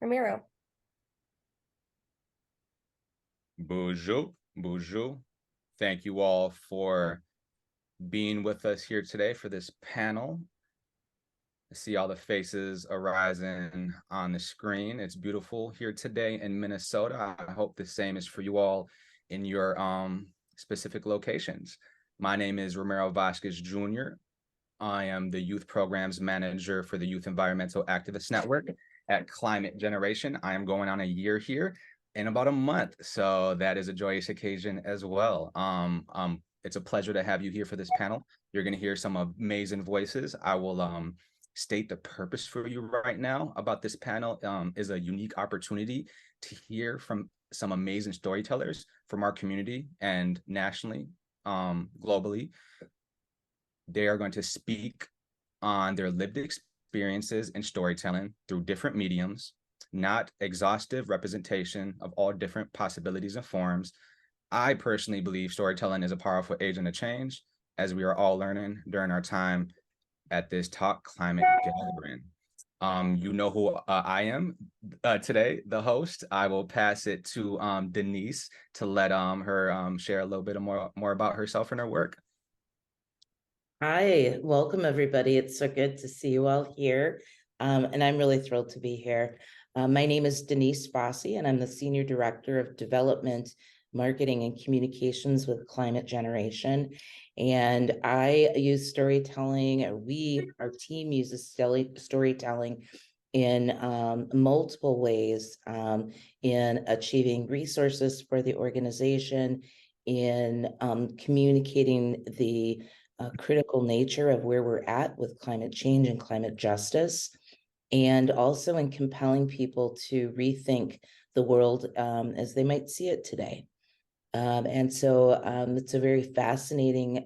Ramiro. Bonjour, bonjour. Thank you all for being with us here today for this panel. I see all the faces arising on the screen. It's beautiful here today in Minnesota. I hope the same is for you all in your specific locations. My name is Ramiro Vasquez Jr. I am the Youth Programs Manager for the Youth Environmental Activists Network at Climate Generation. I am going on a year here in about a month, so that is a joyous occasion as well. It's a pleasure to have you here for this panel. You're going to hear some amazing voices. I will state the purpose for you right now about this panel is a unique opportunity to hear from some amazing storytellers from our community and nationally, globally. They are going to speak on their lived experiences in storytelling through different mediums, not exhaustive representation of all different possibilities and forms. I personally believe storytelling is a powerful agent of change, as we are all learning during our time at this Talk Climate gathering. You know who I am today, the host. I will pass it to Denise to let her share a little bit more about herself and her work. Hi, welcome everybody. It's so good to see you all here. And I'm really thrilled to be here. My name is Denise Fosse, and I'm the Senior Director of Development, Marketing, and Communications with Climate Generation. And I use storytelling, our team uses storytelling in multiple ways, in achieving resources for the organization, in communicating the critical nature of where we're at with climate change and climate justice, and also in compelling people to rethink the world as they might see it today. And so it's a very fascinating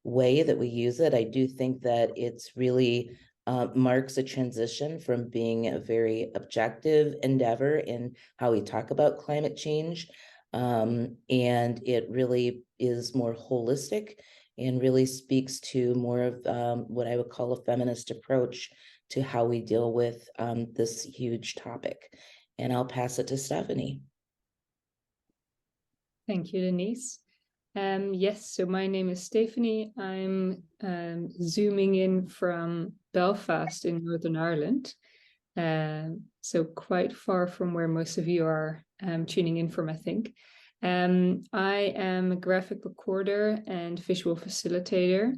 way that we use it. I do think that it's really marks a transition from being a very objective endeavor in how we talk about climate change. And it really is more holistic and really speaks to more of what I would call a feminist approach to how we deal with this huge topic. And I'll pass it to Stephanie. Thank you, Denise. Yes, so my name is Stéphanie. I'm zooming in from Belfast in Northern Ireland. So quite far from where most of you are tuning in from, I think. I am a graphic recorder and visual facilitator,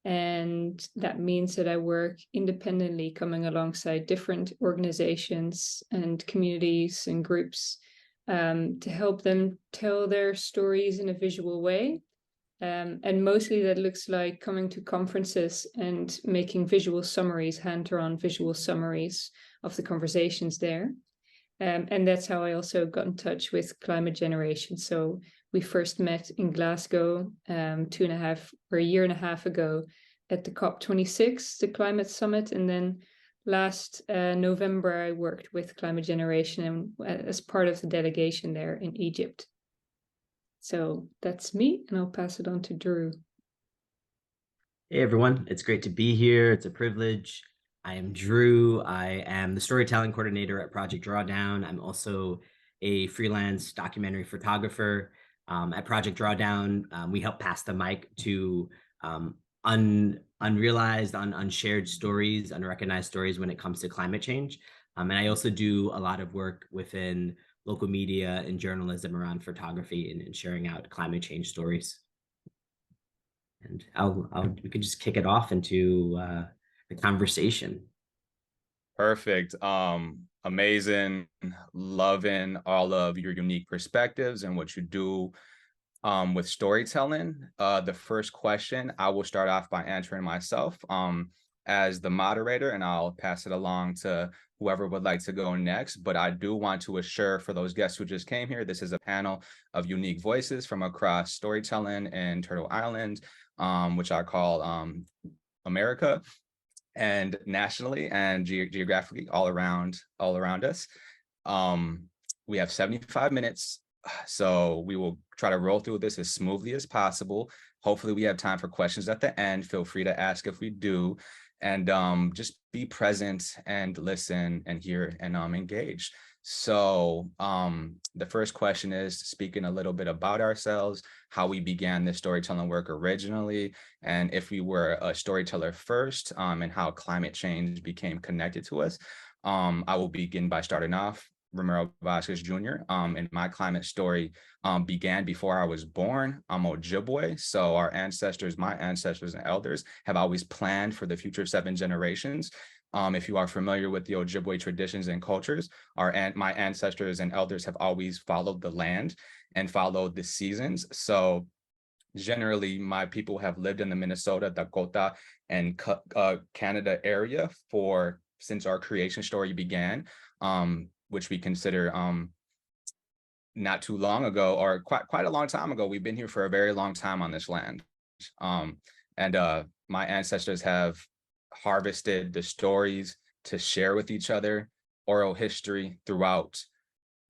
and that means that I work independently, coming alongside different organizations and communities and groups to help them tell their stories in a visual way. And mostly that looks like coming to conferences and making visual summaries, hand-drawn visual summaries of the conversations there. And that's how I also got in touch with Climate Generation. So we first met in Glasgow a year and a half ago at the COP26, the climate summit. And then last November, I worked with Climate Generation and as part of the delegation there in Egypt. So that's me, and I'll pass it on to Drew. Hey everyone, it's great to be here. It's a privilege. I am Drew. I am the storytelling coordinator at Project Drawdown. I'm also a freelance documentary photographer. At Project Drawdown, we help pass the mic to unrealized, unshared stories, unrecognized stories when it comes to climate change. And I also do a lot of work within local media and journalism around photography and sharing out climate change stories. And we could just kick it off into the conversation. Perfect. Amazing. Loving all of your unique perspectives and what you do with storytelling. The first question, I will start off by answering myself as the moderator, and I'll pass it along to whoever would like to go next. But I do want to assure for those guests who just came here, this is a panel of unique voices from across storytelling in Turtle Island, which I call America, and nationally and geographically all around us. We have 75 minutes, so we will try to roll through this as smoothly as possible. Hopefully we have time for questions at the end. Feel free to ask if we do. And just be present and listen and hear and engage. So the first question is speaking a little bit about ourselves, how we began this storytelling work originally, and if we were a storyteller first, and how climate change became connected to us. I will begin by starting off. Romero Vasquez Jr. And my climate story began before I was born. I'm Ojibwe, so our ancestors, my ancestors and elders, have always planned for the future 7 generations. If you are familiar with the Ojibwe traditions and cultures, my ancestors and elders have always followed the land and followed the seasons. So generally, my people have lived in the Minnesota, Dakota, and Canada area since our creation story began, which we consider not too long ago, or quite a long time ago. We've been here for a very long time on this land. And my ancestors have harvested the stories to share with each other, oral history throughout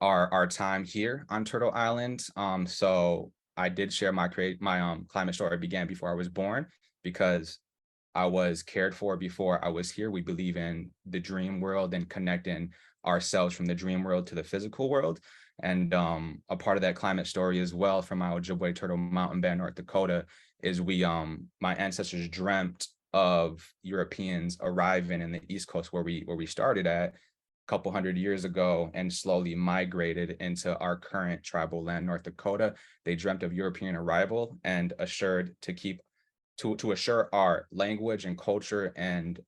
our time here on Turtle Island. So I did share my climate story began before I was born, because I was cared for before I was here. We believe in the dream world and connecting ourselves from the dream world to the physical world. And a part of that climate story as well from my Ojibwe Turtle Mountain Band, North Dakota, is my ancestors dreamt of Europeans arriving in the East Coast where we started at a couple hundred years ago and slowly migrated into our current tribal land, North Dakota. They dreamt of European arrival and to assure our language and culture and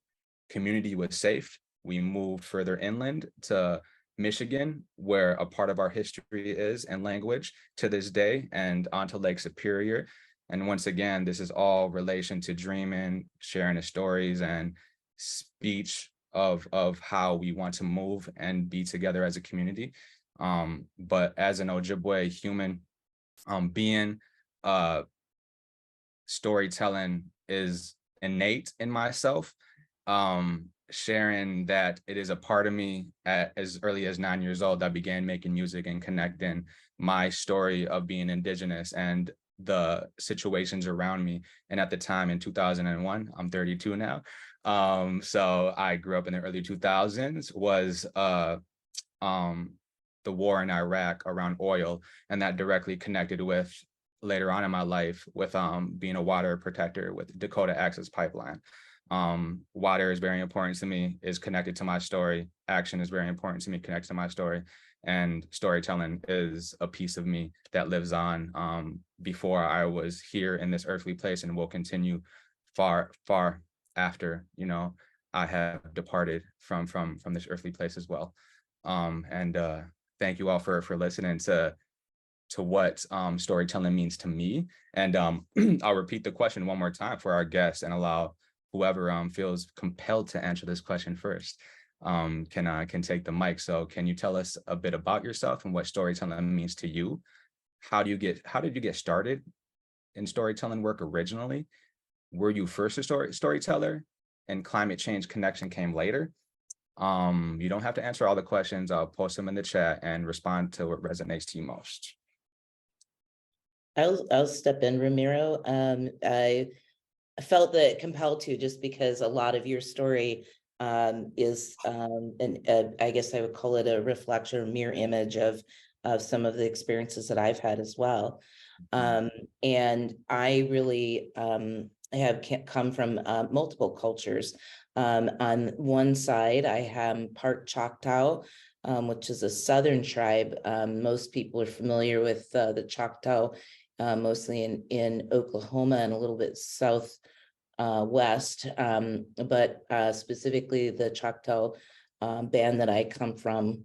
community was safe. We moved further inland to Michigan, where a part of our history is and language to this day, and onto Lake Superior. And once again, this is all relation to dreaming, sharing the stories and speech of how we want to move and be together as a community. But as an Ojibwe human being, storytelling is innate in myself. Sharing that it is a part of me at as early as 9 years old. I began making music and connecting my story of being Indigenous and the situations around me. And at the time in 2001, I'm 32 now. So I grew up in the early 2000s, was the war in Iraq around oil, and that directly connected with later on in my life with being a water protector with Dakota Access Pipeline. Water is very important to me, is connected to my story. Action is very important to me, connected to my story. And storytelling is a piece of me that lives on before I was here in this earthly place, and will continue far, far after, I have departed from this earthly place as well. And thank you all for listening to what storytelling means to me. And I'll repeat the question one more time for our guests and allow whoever feels compelled to answer this question first can take the mic. So can you tell us a bit about yourself and what storytelling means to you? How did you get started in storytelling work originally? Were you first a storyteller and climate change connection came later? You don't have to answer all the questions. I'll post them in the chat and respond to what resonates to you most. I'll step in, Ramiro. I felt that compelled to, just because a lot of your story is, I guess I would call it a reflection or mirror image of some of the experiences that I've had as well. And I really have come from multiple cultures. On one side, I am part Choctaw, which is a southern tribe. Most people are familiar with the Choctaw, mostly in Oklahoma and a little bit south west, but specifically the Choctaw band that I come from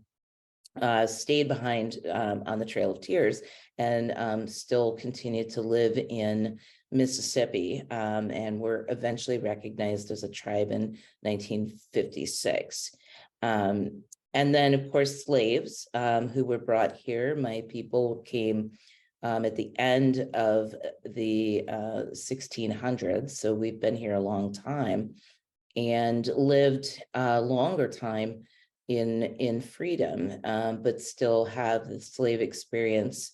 stayed behind on the Trail of Tears and still continue to live in Mississippi, and were eventually recognized as a tribe in 1956. And then, of course, slaves who were brought here. My people came at the end of the 1600s, so we've been here a long time and lived a longer time in freedom, but still have the slave experience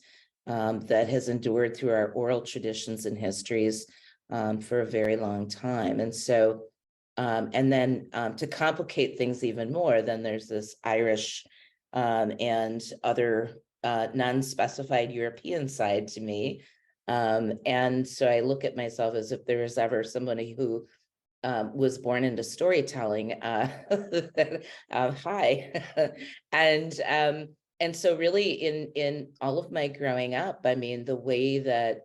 that has endured through our oral traditions and histories for a very long time. And so, and then to complicate things even more, then there's this Irish and other non-specified European side to me. And so I look at myself as if there was ever somebody who was born into storytelling. Hi. And so really in all of my growing up, I mean, the way that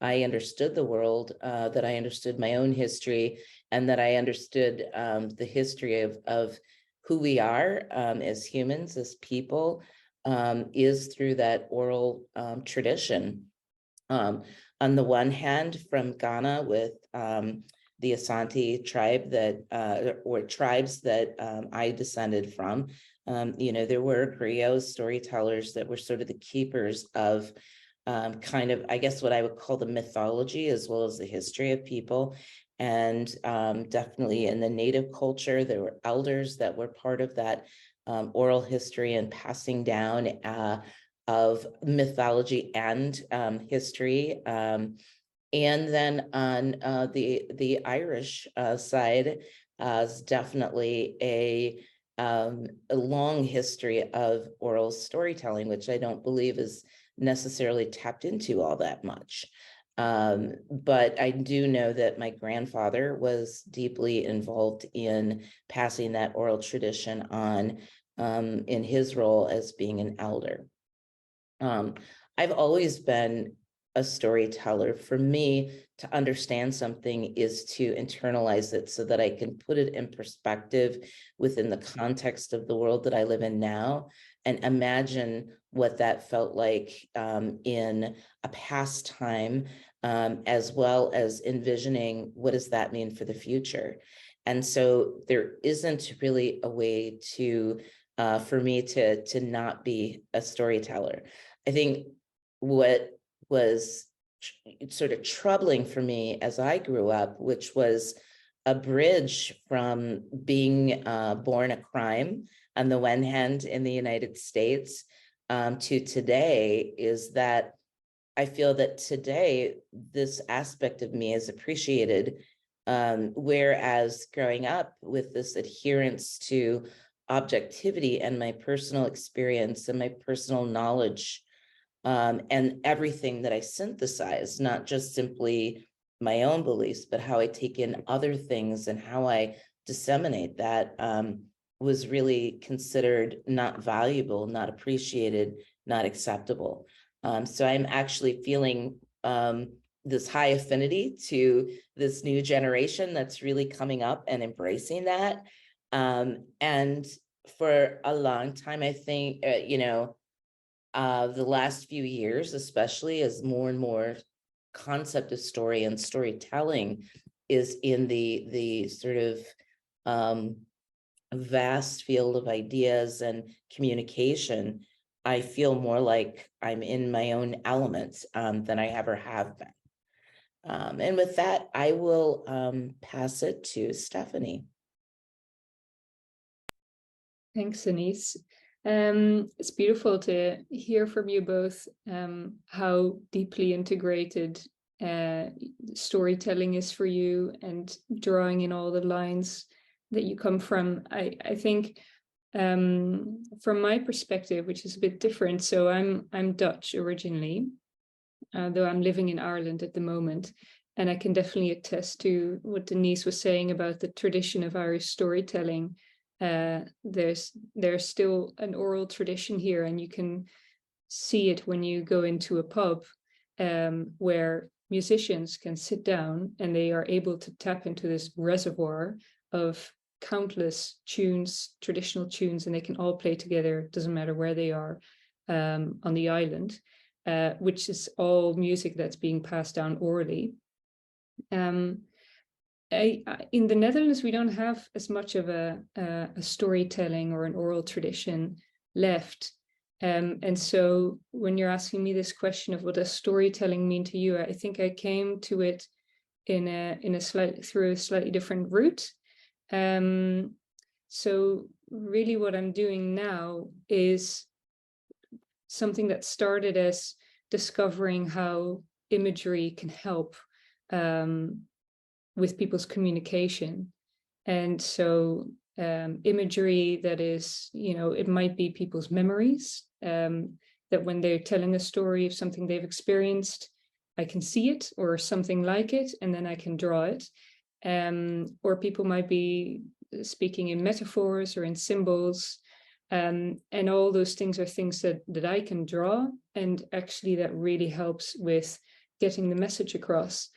I understood the world, that I understood my own history, and that I understood the history of who we are as humans, as people, is through that oral tradition. On the one hand, from Ghana with the Asante tribe that, or tribes that I descended from, you know, there were griots, storytellers that were sort of the keepers of kind of, I guess, what I would call the mythology as well as the history of people. And definitely in the native culture, there were elders that were part of that oral history and passing down of mythology and history. And then on the Irish side is definitely a long history of oral storytelling, which I don't believe is necessarily tapped into all that much. But I do know that my grandfather was deeply involved in passing that oral tradition on in his role as being an elder. I've always been a storyteller. For me, to understand something is to internalize it so that I can put it in perspective within the context of the world that I live in now, and imagine what that felt like in a past time, as well as envisioning what does that mean for the future. And so there isn't really a way to for me to not be a storyteller. I think what was sort of troubling for me as I grew up, which was a bridge from being born a crime on the one hand in the United States to today, is that I feel that today this aspect of me is appreciated, whereas growing up with this adherence to objectivity and my personal experience and my personal knowledge, and everything that I synthesize, not just simply my own beliefs, but how I take in other things and how I disseminate that, was really considered not valuable, not appreciated, not acceptable. So I'm actually feeling this high affinity to this new generation that's really coming up and embracing that. And for a long time, I think, you know, the last few years, especially as more and more concept of story and storytelling is in the sort of vast field of ideas and communication, I feel more like I'm in my own element than I ever have been. And with that, I will pass it to Stephanie. Thanks, Denise. It's beautiful to hear from you both how deeply integrated storytelling is for you, and drawing in all the lines that you come from. I think from my perspective, which is a bit different, so I'm Dutch originally, though I'm living in Ireland at the moment, and I can definitely attest to what Denise was saying about the tradition of Irish storytelling. There's still an oral tradition here, and you can see it when you go into a pub where musicians can sit down and they are able to tap into this reservoir of countless tunes, traditional tunes, and they can all play together, doesn't matter where they are on the island, which is all music that's being passed down orally. In the Netherlands, we don't have as much of a storytelling or an oral tradition left. And so when you're asking me this question of what does storytelling mean to you, I think I came to it through a slightly different route. So really what I'm doing now is something that started as discovering how imagery can help with people's communication. And so imagery that is, it might be people's memories, that when they're telling a story of something they've experienced, I can see it or something like it, and then I can draw it. Or people might be speaking in metaphors or in symbols. And all those things are things that I can draw. And actually that really helps with getting the message across.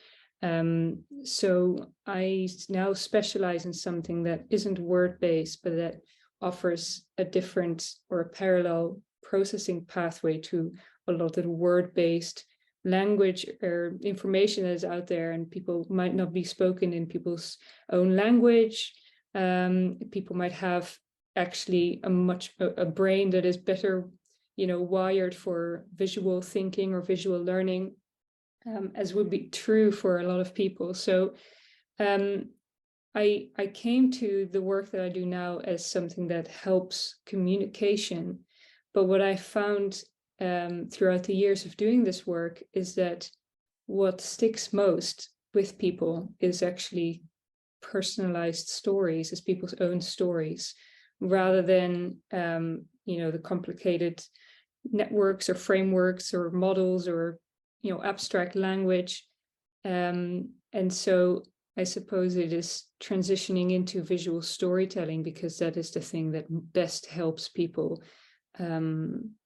So I now specialize in something that isn't word-based, but that offers a different or a parallel processing pathway to a lot of the word-based language or information that is out there, and people might not be spoken in people's own language. People might have actually a brain that is better, wired for visual thinking or visual learning, as would be true for a lot of people. So I came to the work that I do now as something that helps communication. But what I found throughout the years of doing this work is that what sticks most with people is actually personalized stories, is people's own stories, rather than the complicated networks or frameworks or models or abstract language. And so I suppose it is transitioning into visual storytelling, because that is the thing that best helps people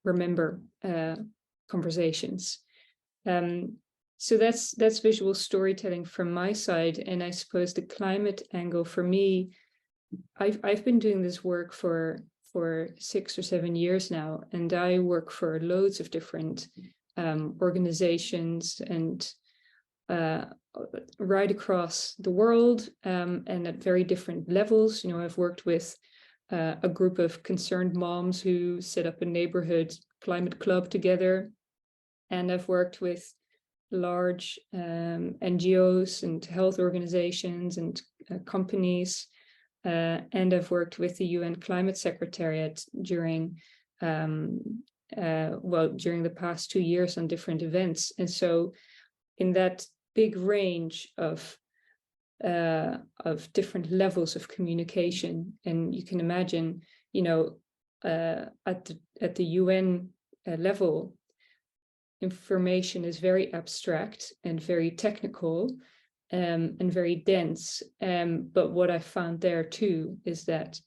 remember conversations. So that's visual storytelling from my side. And I suppose the climate angle for me, I've been doing this work for 6 or 7 years now, and I work for loads of different organizations and right across the world, and at very different levels. I've worked with a group of concerned moms who set up a neighborhood climate club together, and I've worked with large NGOs and health organizations and companies, and I've worked with the UN Climate Secretariat during the past 2 years on different events. And so in that big range of different levels of communication, and you can imagine, at the UN level, information is very abstract and very technical, and very dense. But what I found there too is that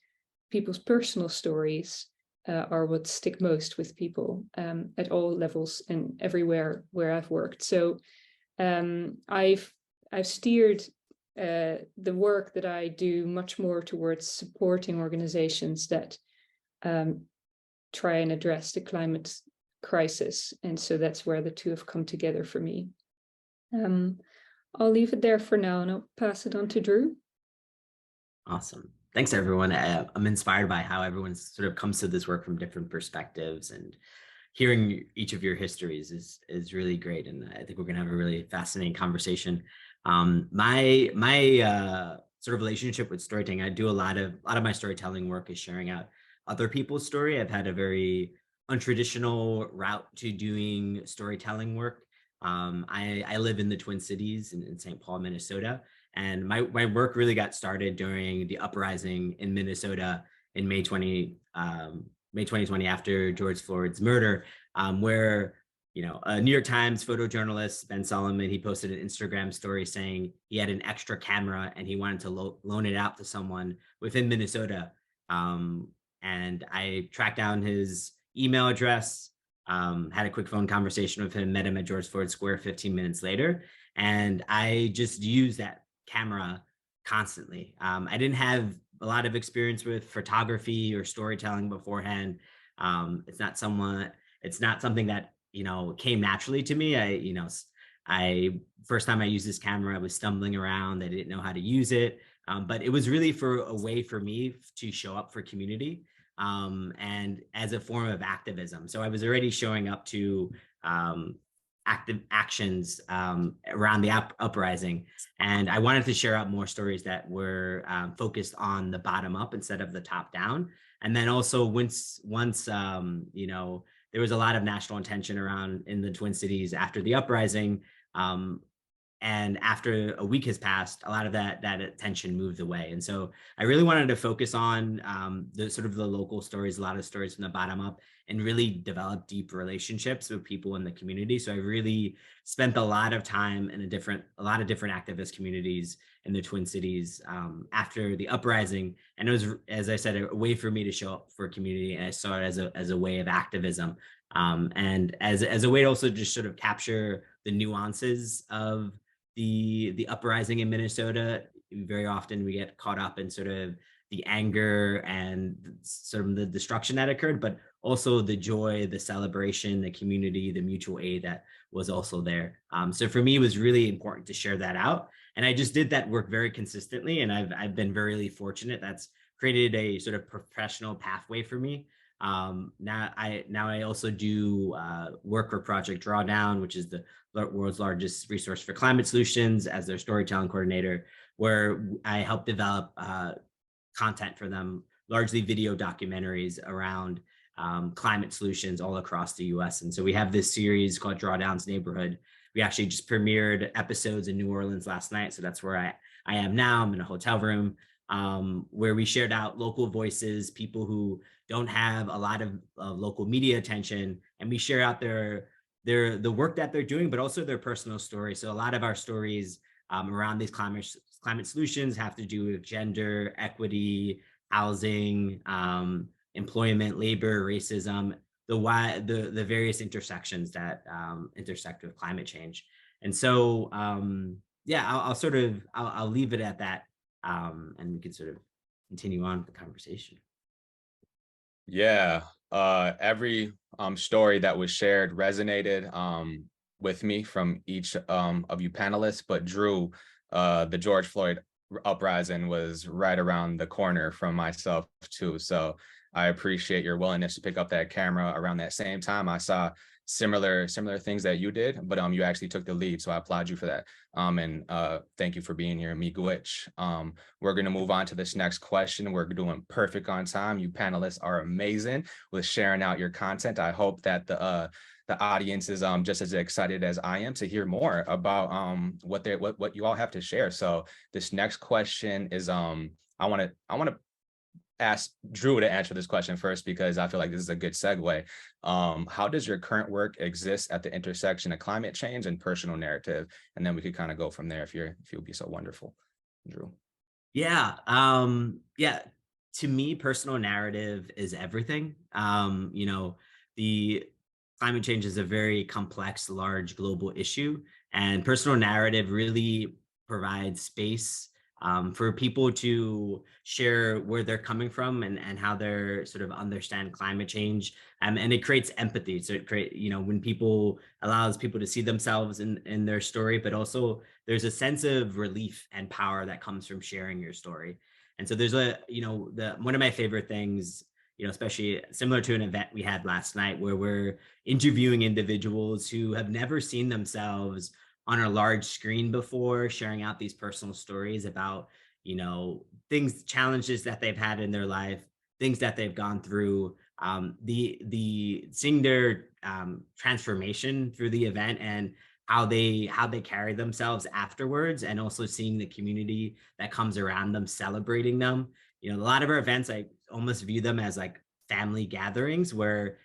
people's personal stories are what stick most with people at all levels and everywhere where I've worked. So I've steered the work that I do much more towards supporting organizations that try and address the climate crisis. And so that's where the two have come together for me. I'll leave it there for now, and I'll pass it on to Drew. Awesome. Thanks, everyone. I'm inspired by how everyone sort of comes to this work from different perspectives, and hearing each of your histories is really great. And I think we're going to have a really fascinating conversation. My sort of relationship with storytelling, I do a lot of my storytelling work is sharing out other people's story. I've had a very untraditional route to doing storytelling work. I live in the Twin Cities in St. Paul, Minnesota. And my work really got started during the uprising in Minnesota in May 2020 after George Floyd's murder, where a New York Times photojournalist, Ben Solomon, he posted an Instagram story saying he had an extra camera and he wanted to loan it out to someone within Minnesota. And I tracked down his email address, had a quick phone conversation with him, met him at George Floyd Square 15 minutes later. And I just used that camera constantly. I didn't have a lot of experience with photography or storytelling beforehand. It's not something that, came naturally to me. First time I used this camera, I was stumbling around. I didn't know how to use it. But it was really a way for me to show up for community, and as a form of activism. So I was already showing up to active actions around the uprising, and I wanted to share out more stories that were focused on the bottom up instead of the top down. And then also once there there was a lot of national attention around in the Twin Cities after the uprising. And after a week has passed, a lot of that attention moved away. And so I really wanted to focus on the sort of the local stories, a lot of stories from the bottom up, and really develop deep relationships with people in the community. So I really spent a lot of time in a lot of different activist communities in the Twin Cities after the uprising. And it was, as I said, a way for me to show up for a community. And I saw it as a way of activism. And as a way to also just sort of capture the nuances of the uprising in Minnesota. Very often we get caught up in sort of the anger and sort of the destruction that occurred, but also the joy, the celebration, the community, the mutual aid that was also there. So for me, it was really important to share that out. And I just did that work very consistently. And I've been very fortunate. That's created a sort of professional pathway for me. Now I also do work for Project Drawdown, which is the world's largest resource for climate solutions, as their storytelling coordinator, where I help develop content for them, largely video documentaries around climate solutions all across the US. And so we have this series called Drawdown's Neighborhood. We actually just premiered episodes in New Orleans last night. So that's where I am now. I'm in a hotel room where we shared out local voices, people who don't have a lot of local media attention, and we share out the work that they're doing, but also their personal stories. So a lot of our stories around these climate solutions have to do with gender, equity, housing, employment, labor, racism, the various intersections that intersect with climate change. And so, yeah, I'll leave it at that, and we can sort of continue on with the conversation. Yeah, every story that was shared resonated with me from each of you panelists, but Drew, the George Floyd uprising was right around the corner from myself too. So I appreciate your willingness to pick up that camera around that same time. I saw similar things that you did, but you actually took the lead, so I applaud you for that. And thank you for being here, Miigwech. We're going to move on to this next question. We're doing perfect on time. You panelists are amazing with sharing out your content. I hope that the audience is just as excited as I am to hear more about what you all have to share. So this next question is I want to ask Drew to answer this question first, because I feel like this is a good segue. How does your current work exist at the intersection of climate change and personal narrative? And then we could kind of go from there if you'll be so wonderful, Drew. Yeah. Yeah. To me, personal narrative is everything. The climate change is a very complex, large global issue, and personal narrative really provides space for people to share where they're coming from and how they're sort of understand climate change. And it creates empathy. So it creates, when people allows people to see themselves in their story, but also there's a sense of relief and power that comes from sharing your story. And so there's one of my favorite things, especially similar to an event we had last night where we're interviewing individuals who have never seen themselves on a large screen before, sharing out these personal stories about, things, challenges that they've had in their life, things that they've gone through, the seeing their transformation through the event and how they carry themselves afterwards, and also seeing the community that comes around them, celebrating them. A lot of our events, I almost view them as like family gatherings where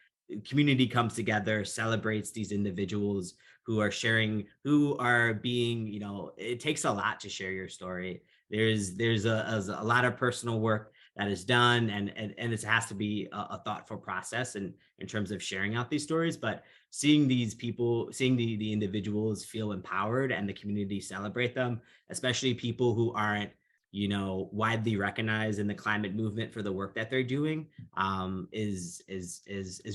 community comes together, celebrates these individuals who are sharing, who are being, it takes a lot to share your story. There's a lot of personal work that is done, and it has to be a thoughtful process in terms of sharing out these stories. But seeing these people, seeing the individuals feel empowered and the community celebrate them, especially people who aren't widely recognized in the climate movement for the work that they're doing, is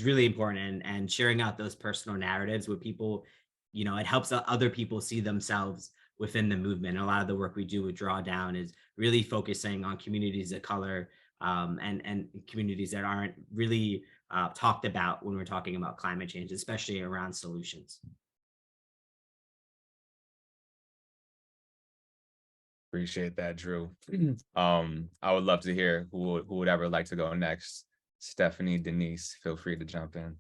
really important. And sharing out those personal narratives with people, it helps other people see themselves within the movement. A lot of the work we do with Drawdown is really focusing on communities of color, and communities that aren't really talked about when we're talking about climate change, especially around solutions. Appreciate that, Drew. I would love to hear who would ever like to go next. Stephanie, Denise, feel free to jump in.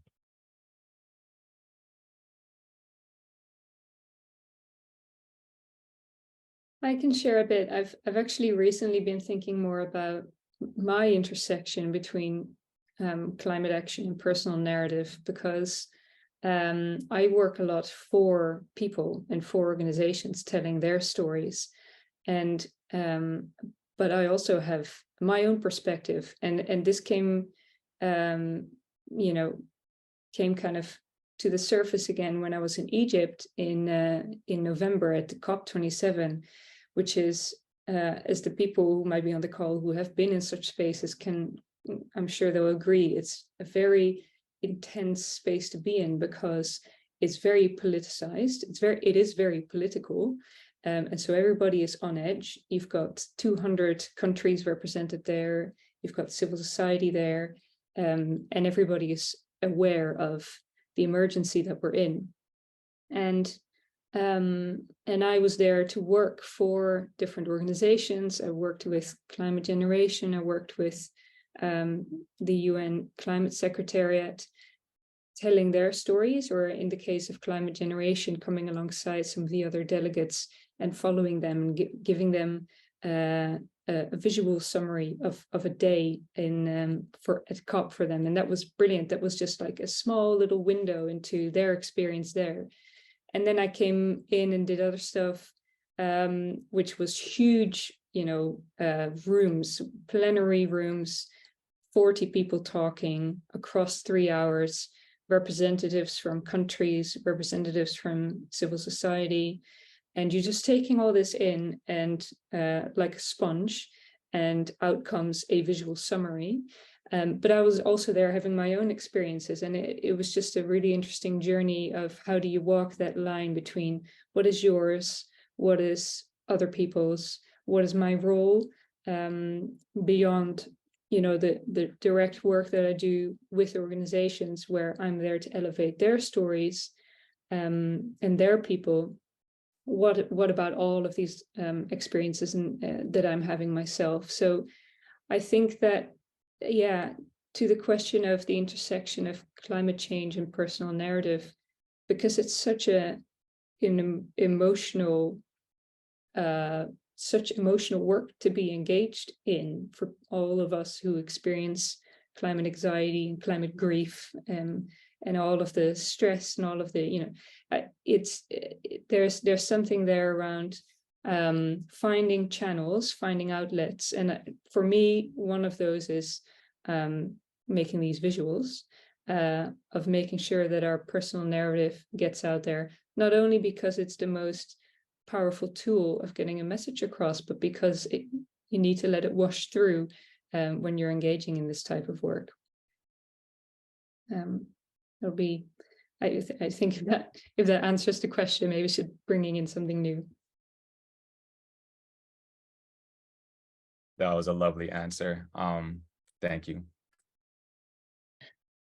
I can share a bit. I've actually recently been thinking more about my intersection between climate action and personal narrative, because I work a lot for people and for organizations telling their stories, and but I also have my own perspective, and this came you know came kind of to the surface again when I was in Egypt in November at the COP27, which is, as the people who might be on the call who have been in such spaces can, I'm sure they'll agree, it's a very intense space to be in, because it's very politicized. It is very political. And so everybody is on edge. You've got 200 countries represented there. You've got civil society there, and everybody is aware of the emergency that we're in. And I was there to work for different organizations. I worked with Climate Generation. I worked with the UN Climate Secretariat, telling their stories, or in the case of Climate Generation, coming alongside some of the other delegates and following them and giving them a visual summary of a day at COP for them. And that was brilliant. That was just like a small little window into their experience there. And then I came in and did other stuff, which was huge, rooms, plenary rooms, 40 people talking across 3 hours, representatives from countries, representatives from civil society. And you're just taking all this in, and like a sponge, and out comes a visual summary. But I was also there having my own experiences, and it was just a really interesting journey of how do you walk that line between what is yours, what is other people's, what is my role, beyond the direct work that I do with organizations, where I'm there to elevate their stories and their people. What about all of these experiences that I'm having myself? So I think that, to the question of the intersection of climate change and personal narrative, because it's such an emotional, such emotional work to be engaged in for all of us who experience climate anxiety and climate grief, and all of the stress and all of the, there's something there around finding channels, finding outlets. And for me, one of those is making these visuals, of making sure that our personal narrative gets out there, not only because it's the most powerful tool of getting a message across, but because you need to let it wash through when you're engaging in this type of work. It'll be, I think if that answers the question, maybe we should bringing in something new. That was a lovely answer. Thank you.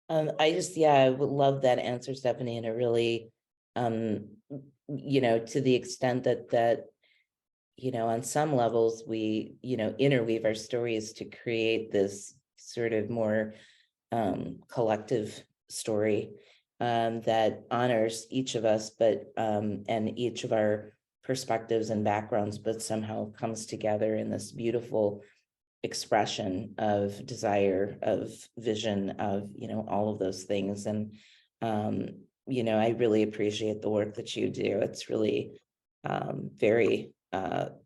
I would love that answer, Stephanie, and it really, to the extent that on some levels we, interweave our stories to create this sort of more collective story that honors each of us, but and each of our perspectives and backgrounds, but somehow comes together in this beautiful expression of desire, of vision, of all of those things. And I really appreciate the work that you do. It's really very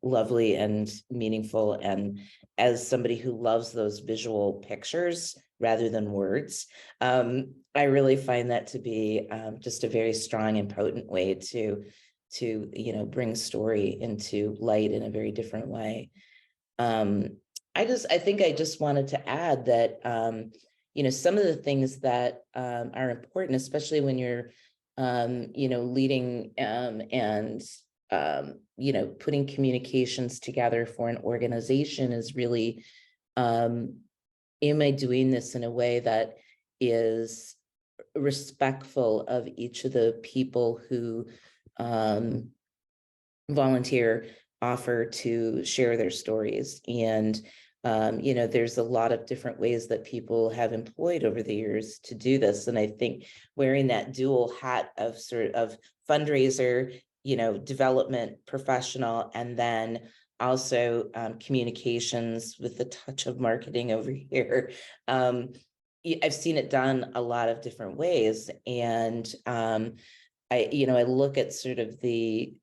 lovely and meaningful. And as somebody who loves those visual pictures rather than words, I really find that to be just a very strong and potent way to bring story into light in a very different way. I think I just wanted to add that some of the things that are important, especially when you're leading and putting communications together for an organization, is really, am I doing this in a way that is respectful of each of the people who volunteer, offer to share their stories? And there's a lot of different ways that people have employed over the years to do this. And I think wearing that dual hat of sort of fundraiser development professional, and then also communications with the touch of marketing over here. I've seen it done a lot of different ways. And I look at sort of the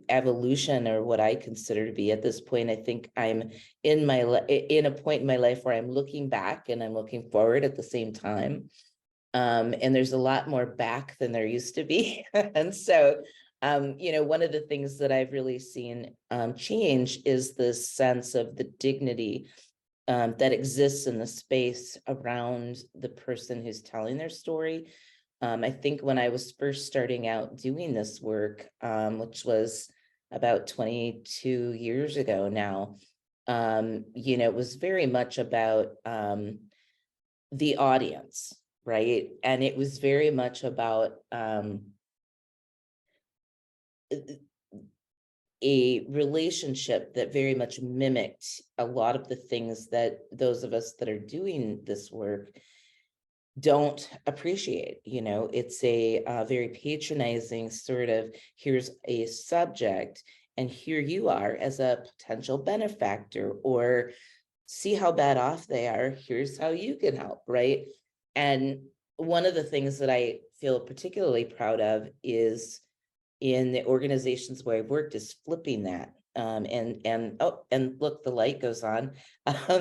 evolution, or what I consider to be at this point. I think I'm in a point in my life where I'm looking back and I'm looking forward at the same time. And there's a lot more back than there used to be. And so, one of the things that I've really seen change is this sense of the dignity that exists in the space around the person who's telling their story. I think when I was first starting out doing this work, which was about 22 years ago now, it was very much about the audience, right? And it was very much about a relationship that very much mimicked a lot of the things that those of us that are doing this work don't appreciate. It's a very patronizing sort of, here's a subject and here you are as a potential benefactor, or see how bad off they are, here's how you can help, right? And one of the things that I feel particularly proud of is, in the organizations where I've worked, is flipping that. And look, the light goes on.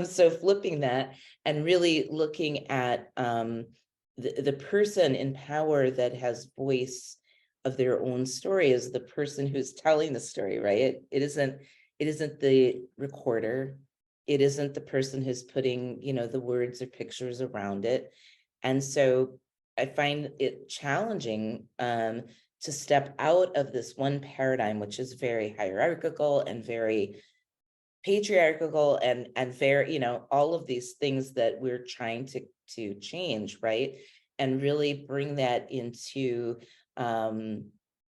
So flipping that and really looking at the person in power that has voice of their own story is the person who's telling the story, right? It isn't the recorder. It isn't the person who's putting, the words or pictures around it. And so I find it challenging to step out of this one paradigm, which is very hierarchical and very patriarchal and very, all of these things that we're trying to change, right? And really bring that into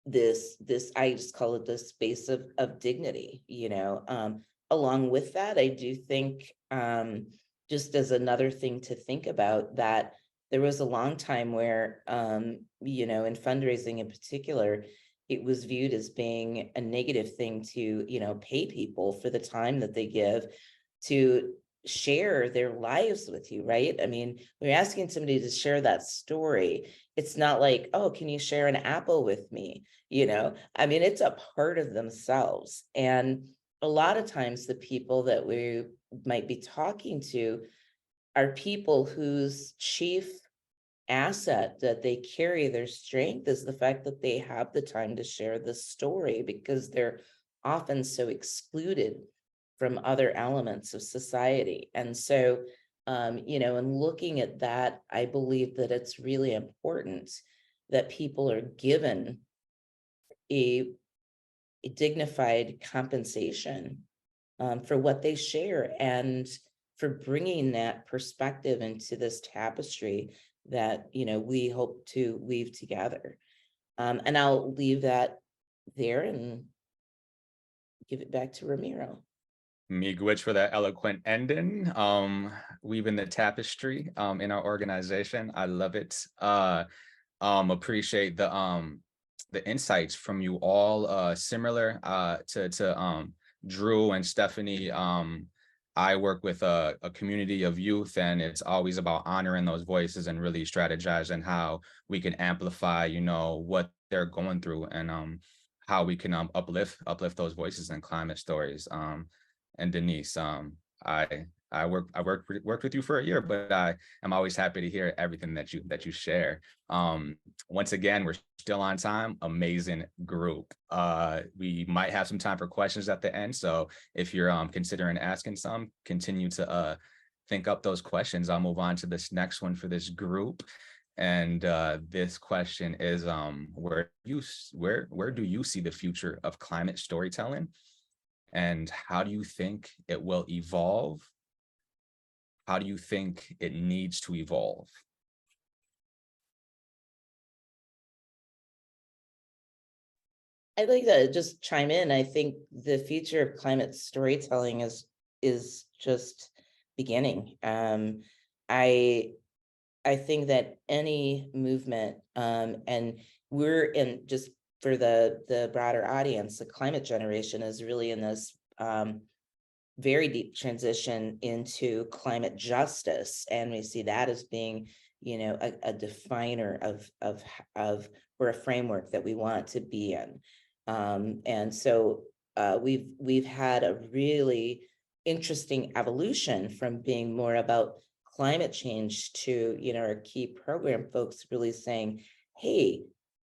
this I just call it the space of dignity. Along with that, I do think, just as another thing to think about, that there was a long time where, in fundraising in particular, it was viewed as being a negative thing to, pay people for the time that they give to share their lives with you, right? I mean, when you're asking somebody to share that story, it's not like, oh, can you share an apple with me? I mean, it's a part of themselves. And a lot of times the people that we might be talking to are people whose chief asset that they carry, their strength, is the fact that they have the time to share the story, because they're often so excluded from other elements of society. And so, in looking at that, I believe that it's really important that people are given a dignified compensation for what they share, and for bringing that perspective into this tapestry that we hope to weave together. And I'll leave that there and give it back to Ramiro. Miigwech for that eloquent ending. Weaving the tapestry in our organization. I love it. Appreciate the insights from you all. Similar to Drew and Stephanie. I work with a community of youth, and it's always about honoring those voices and really strategizing how we can amplify, what they're going through, and how we can uplift those voices and climate stories. And Denise, I worked with you for a year, but I am always happy to hear everything that you share. Once again, we're still on time. Amazing group. We might have some time for questions at the end. So if you're considering asking some, continue to think up those questions. I'll move on to this next one for this group. And this question is, where do you see the future of climate storytelling? And how do you think it will evolve? How do you think it needs to evolve? I'd like to just chime in. I think the future of climate storytelling is just beginning. I think that any movement, and we're in just for the broader audience, the climate generation is really in this very deep transition into climate justice, and we see that as being, you know, a definer of or a framework that we want to be in. And so we've had a really interesting evolution from being more about climate change to, you know, our key program folks really saying, hey,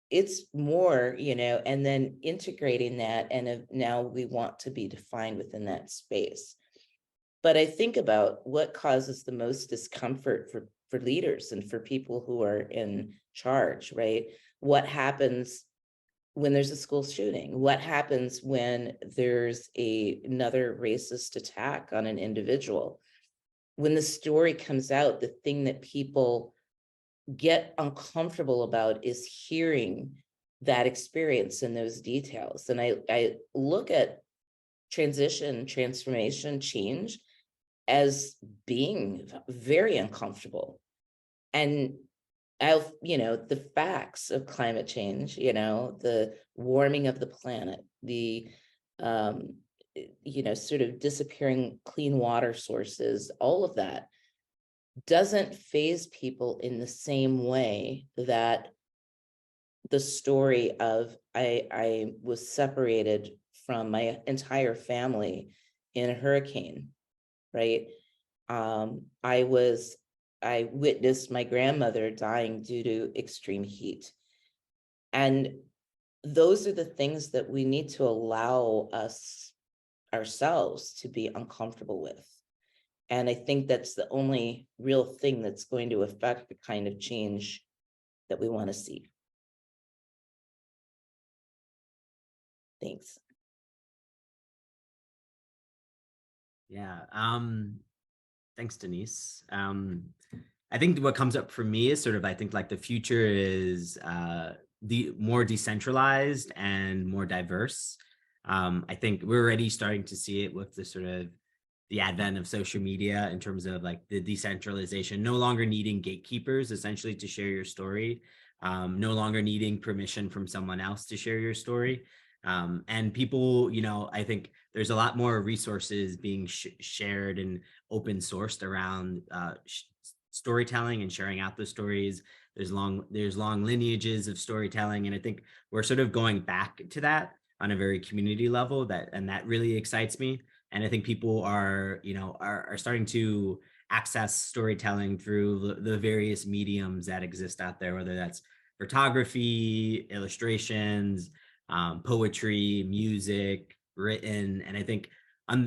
it's more, you know, and then integrating that, and now we want to be defined within that space. But I think about what causes the most discomfort for leaders and for people who are in charge, right? What happens when there's a school shooting? What happens when there's another racist attack on an individual? When the story comes out, the thing that people get uncomfortable about is hearing that experience and those details. And I look at transformation, change as being very uncomfortable. And you know, the facts of climate change, you know, the warming of the planet, the, you know, sort of disappearing clean water sources, all of that doesn't faze people in the same way that the story of I was separated from my entire family in a hurricane, right? I witnessed my grandmother dying due to extreme heat. And those are the things that we need to allow ourselves to be uncomfortable with. And I think that's the only real thing that's going to affect the kind of change that we want to see. Thanks. Yeah. Thanks, Denise. I think what comes up for me is sort of, I think like the future is the more decentralized and more diverse. I think we're already starting to see it with the sort of the advent of social media in terms of like the decentralization, no longer needing gatekeepers essentially to share your story, no longer needing permission from someone else to share your story. And people, you know, I think there's a lot more resources being shared and open sourced around storytelling and sharing out the stories. There's long lineages of storytelling, and I think we're sort of going back to that on a very community level, and that really excites me. And I think people are, you know, are starting to access storytelling through the various mediums that exist out there, whether that's photography, illustrations, poetry, music, written. And I think,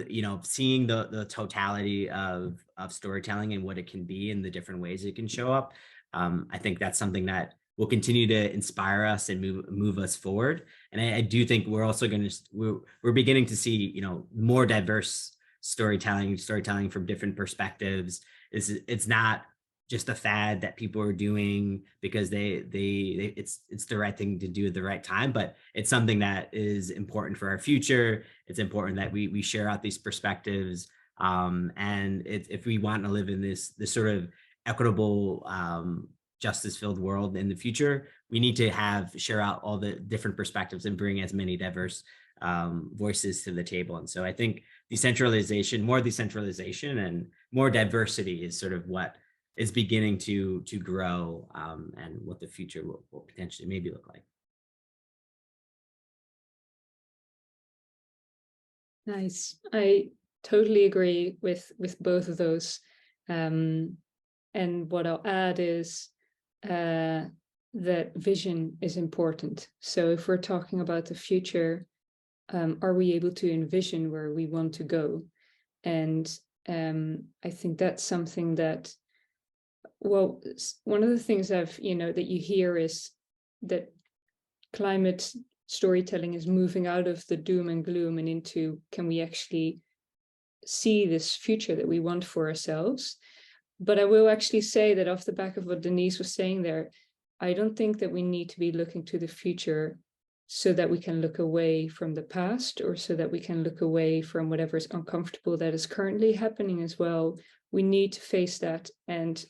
you know, seeing the totality of storytelling and what it can be and the different ways it can show up, I think that's something that will continue to inspire us and move us forward. And I do think we're also going to, we're beginning to see, you know, more diverse storytelling from different perspectives. It's not just a fad that people are doing because it's the right thing to do at the right time, but it's something that is important for our future. It's important that we share out these perspectives. And if we want to live in this sort of equitable, justice-filled world in the future, we need to share out all the different perspectives and bring as many diverse voices to the table. And so I think more decentralization and more diversity is sort of what is beginning to grow, and what the future will potentially maybe look like. Nice. I totally agree with both of those. And what I'll add is that vision is important. So if we're talking about the future, are we able to envision where we want to go? And I think that's something that, well, one of the things that you hear is that climate storytelling is moving out of the doom and gloom and into, can we actually see this future that we want for ourselves? But I will actually say that off the back of what Denise was saying there, I don't think that we need to be looking to the future so that we can look away from the past, or so that we can look away from whatever is uncomfortable that is currently happening as well. We need to face that and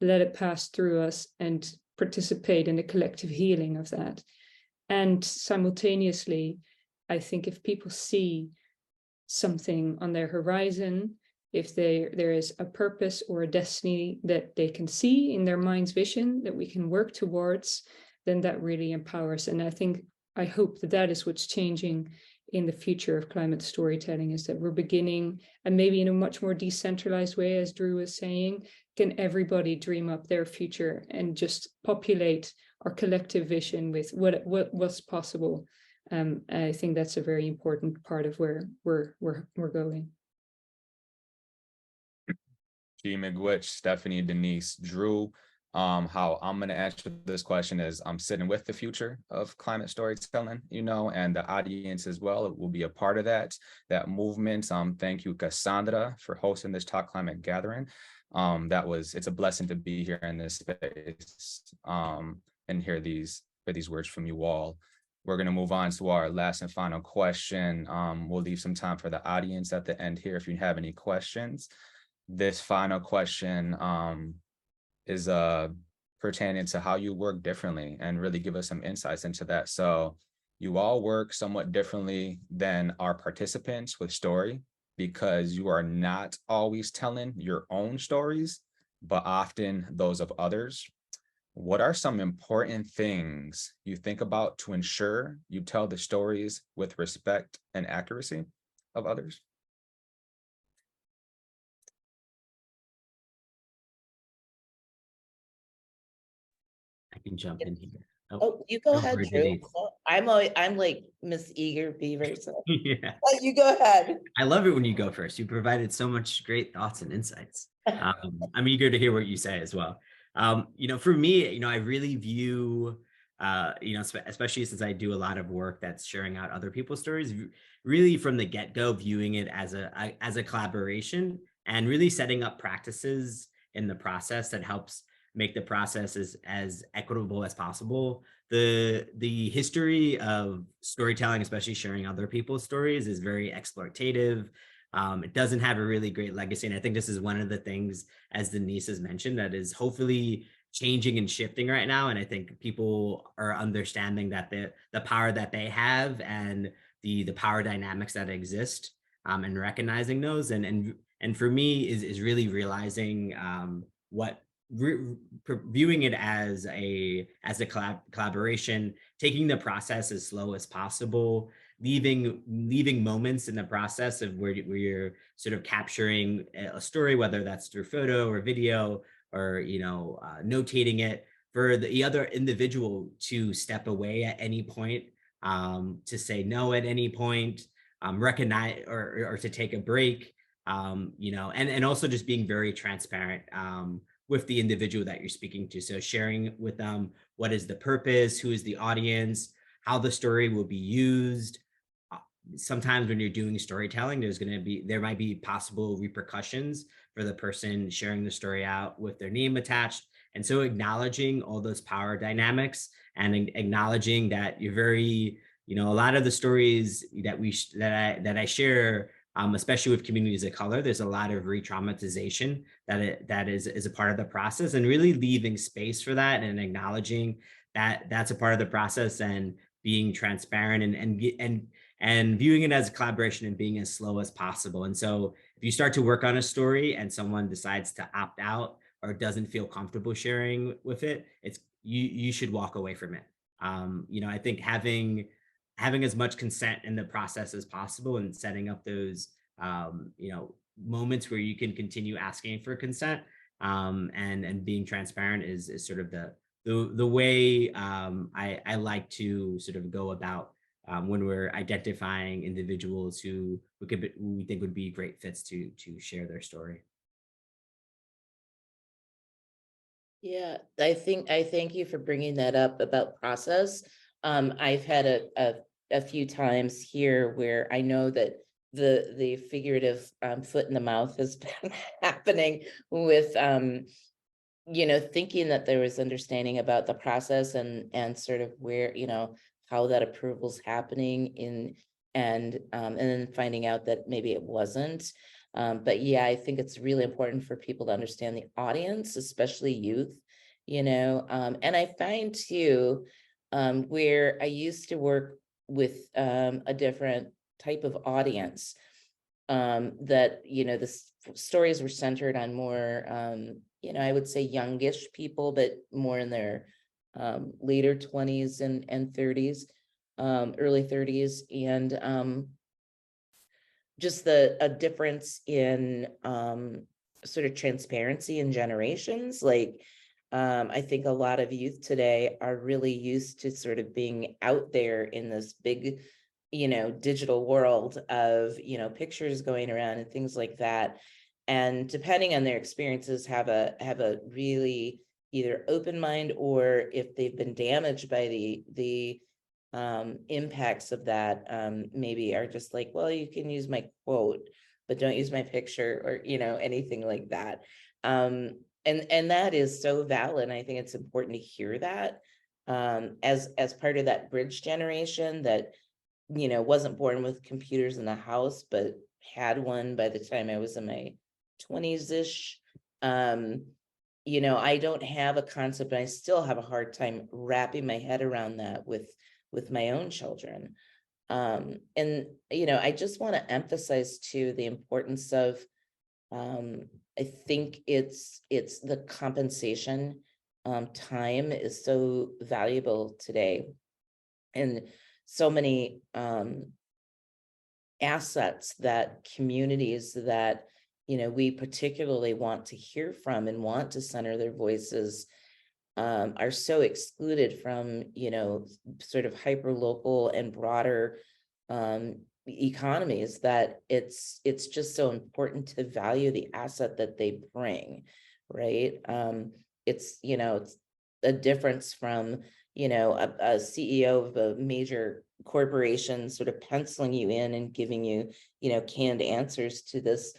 let it pass through us and participate in the collective healing of that. And simultaneously, I think if people see something on their horizon, if there is a purpose or a destiny that they can see in their mind's vision that we can work towards, then that really empowers. And I hope that is what's changing in the future of climate storytelling, is that we're beginning, and maybe in a much more decentralized way, as Drew was saying, can everybody dream up their future and just populate our collective vision with what's possible. I think that's a very important part of where we're going. G. McGwitch, Stephanie, Denise, Drew. How I'm going to answer this question is I'm sitting with the future of climate storytelling, and the audience as well. It will be a part of that movement. Thank you, Cassandra, for hosting this Talk Climate gathering. It's a blessing to be here in this space and hear these words from you all. We're going to move on to our last and final question. We'll leave some time for the audience at the end here if you have any questions. This final question is pertaining to how you work differently, and really give us some insights into that. So you all work somewhat differently than our participants with story, because you are not always telling your own stories, but often those of others. What are some important things you think about to ensure you tell the stories with respect and accuracy of others? I can jump in here. Oh, you go ahead, Drew. Denise. I'm like Miss Eager Beaver. So Yeah. you go ahead. I love it when you go first. You provided so much great thoughts and insights. I'm eager to hear what you say as well. For me, I really view, especially since I do a lot of work that's sharing out other people's stories, really from the get-go, viewing it as a collaboration, and really setting up practices in the process that helps make the process as equitable as possible. The history of storytelling, especially sharing other people's stories, is very exploitative. It doesn't have a really great legacy. And I think this is one of the things, as Denise has mentioned, that is hopefully changing and shifting right now. And I think people are understanding that the power that they have, and the power dynamics that exist, and recognizing those. And for me is really realizing what viewing it as a collaboration, taking the process as slow as possible, leaving moments in the process of where you're sort of capturing a story, whether that's through photo or video, or notating it, for the other individual to step away at any point, to say no at any point, recognize or to take a break, and also just being very transparent with the individual that you're speaking to. So sharing with them what is the purpose, who is the audience, how the story will be used. Sometimes when you're doing storytelling, there might be possible repercussions for the person sharing the story out with their name attached. And so acknowledging all those power dynamics, and acknowledging that you're very, a lot of the stories that I share, especially with communities of color, there's a lot of re-traumatization that is a part of the process, and really leaving space for that, and acknowledging that that's a part of the process, and being transparent, and viewing it as a collaboration, and being as slow as possible. And so if you start to work on a story and someone decides to opt out or doesn't feel comfortable sharing with it, you should walk away from it. I think having as much consent in the process as possible, and setting up those moments where you can continue asking for consent, and being transparent is sort of the way I like to sort of go about when we're identifying individuals who we think would be great fits to share their story. Yeah, I thank you for bringing that up about process. I've had a few times here where I know that the figurative foot in the mouth has been happening with thinking that there was understanding about the process, and sort of where how that approval's happening and then finding out that maybe it wasn't. But yeah, I think it's really important for people to understand the audience, especially youth, and I find too, where I used to work with a different type of audience, that, the stories were centered on more, I would say youngish people, but more in their later 20s and 30s, early 30s. And just a difference in sort of transparency in generations. Like, I think a lot of youth today are really used to sort of being out there in this big, digital world of, pictures going around and things like that. And depending on their experiences, have a really either open mind, or if they've been damaged by the impacts of that, maybe are just like, well, you can use my quote, but don't use my picture, or anything like that. And that is so valid. And I think it's important to hear that, as part of that bridge generation that wasn't born with computers in the house, but had one by the time I was in my 20s-ish. I don't have a concept, and I still have a hard time wrapping my head around that with my own children. And I just want to emphasize too the importance of, I think it's the compensation. Time is so valuable today, and so many assets that communities that we particularly want to hear from and want to center their voices, are so excluded from sort of hyper local and broader economies, that it's just so important to value the asset that they bring, right? It's a difference from a CEO of a major corporation sort of penciling you in and giving you canned answers to this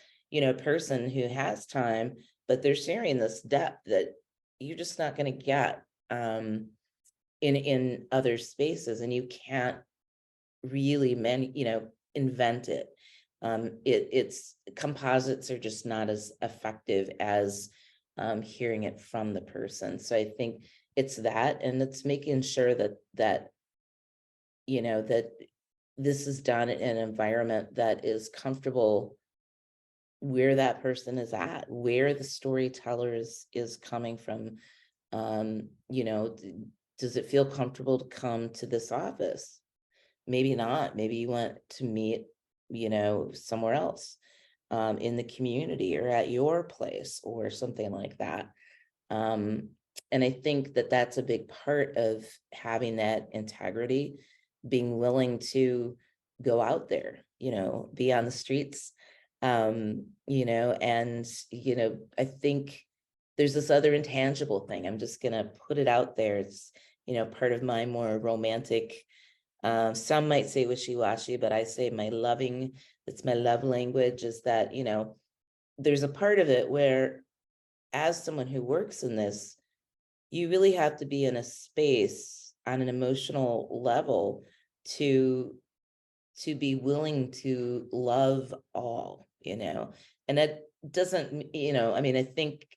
person who has time, but they're sharing this depth that you're just not going to get in other spaces, and you can't really invent it. It's composites are just not as effective as hearing it from the person. So I think it's that, and it's making sure that that this is done in an environment that is comfortable, where that person is at, where the storyteller is coming from. Does it feel comfortable to come to this office? Maybe not. Maybe you want to meet, somewhere else, in the community or at your place or something like that. And I think that that's a big part of having that integrity, being willing to go out there, be on the streets, and I think there's this other intangible thing. I'm just going to put it out there. It's, part of my more romantic, some might say wishy-washy, but I say it's my love language, is that, there's a part of it where, as someone who works in this, you really have to be in a space on an emotional level to be willing to love all, and that doesn't, I think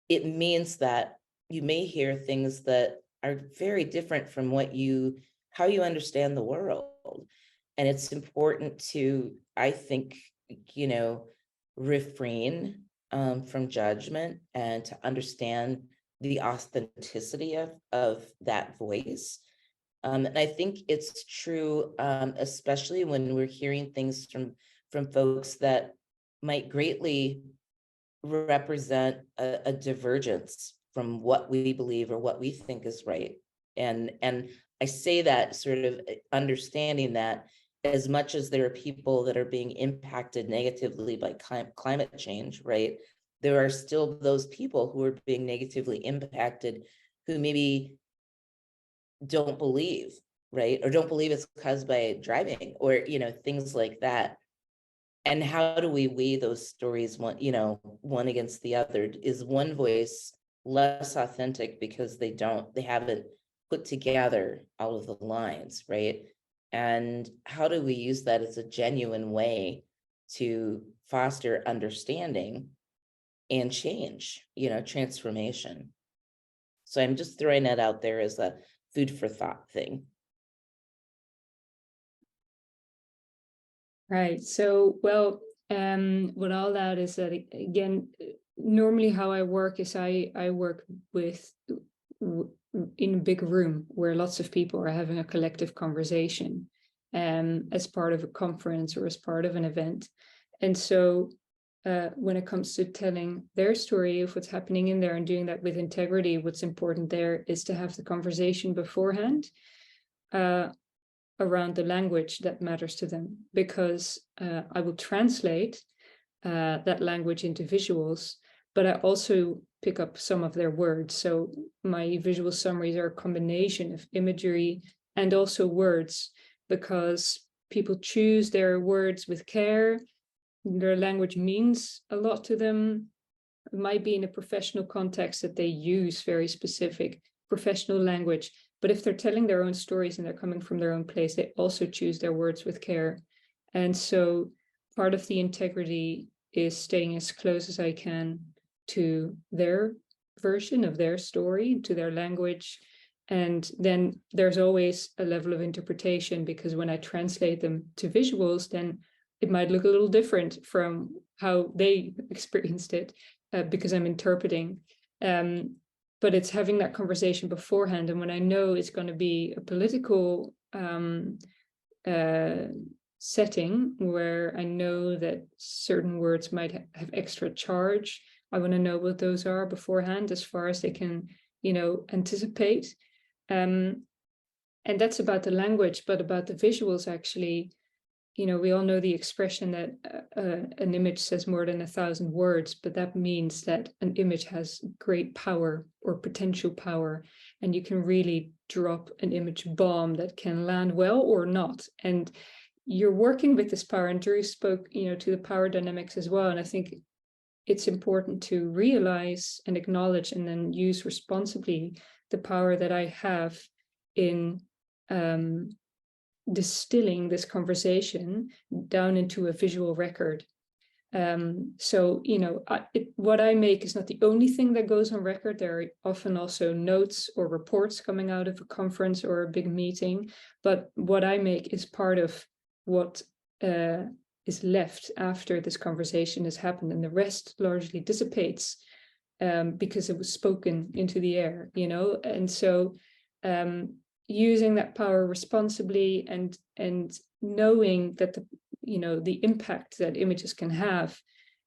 it means that you may hear things that are very different from how you understand the world. And it's important to, I think, refrain from judgment, and to understand the authenticity of that voice. And I think it's true, especially when we're hearing things from folks that might greatly represent a divergence from what we believe or what we think is right. And I say that sort of understanding that, as much as there are people that are being impacted negatively by climate change, right, there are still those people who are being negatively impacted who maybe don't believe, right, or don't believe it's caused by driving, or things like that. And how do we weigh those stories one against the other? Is one voice less authentic because they haven't put together all of the lines, right? And how do we use that as a genuine way to foster understanding and change, transformation? So I'm just throwing that out there as a food for thought thing. Right. So, well, what I'll add is that, again, normally how I work is I work with in a big room where lots of people are having a collective conversation as part of a conference or as part of an event. And so when it comes to telling their story of what's happening in there and doing that with integrity, what's important there is to have the conversation beforehand around the language that matters to them, because I will translate that language into visuals, but I also pick up some of their words. So my visual summaries are a combination of imagery and also words, because people choose their words with care. Their language means a lot to them. It might be in a professional context that they use very specific professional language. But if they're telling their own stories and they're coming from their own place, they also choose their words with care. And so part of the integrity is staying as close as I can to their version of their story, to their language. And then there's always a level of interpretation, because when I translate them to visuals, then it might look a little different from how they experienced it, because I'm interpreting. But it's having that conversation beforehand. And when I know it's going to be a political setting where I know that certain words might have extra charge, I want to know what those are beforehand, as far as they can, anticipate. And that's about the language, but about the visuals, actually, we all know the expression that an image says more than 1,000 words, but that means that an image has great power or potential power, and you can really drop an image bomb that can land well or not. And you're working with this power, and Drew spoke, to the power dynamics as well. And I think it's important to realize and acknowledge and then use responsibly the power that I have in distilling this conversation down into a visual record. So, what I make is not the only thing that goes on record. There are often also notes or reports coming out of a conference or a big meeting, but what I make is part of what is left after this conversation has happened, and the rest largely dissipates because it was spoken into the air, and so using that power responsibly and knowing that the impact that images can have,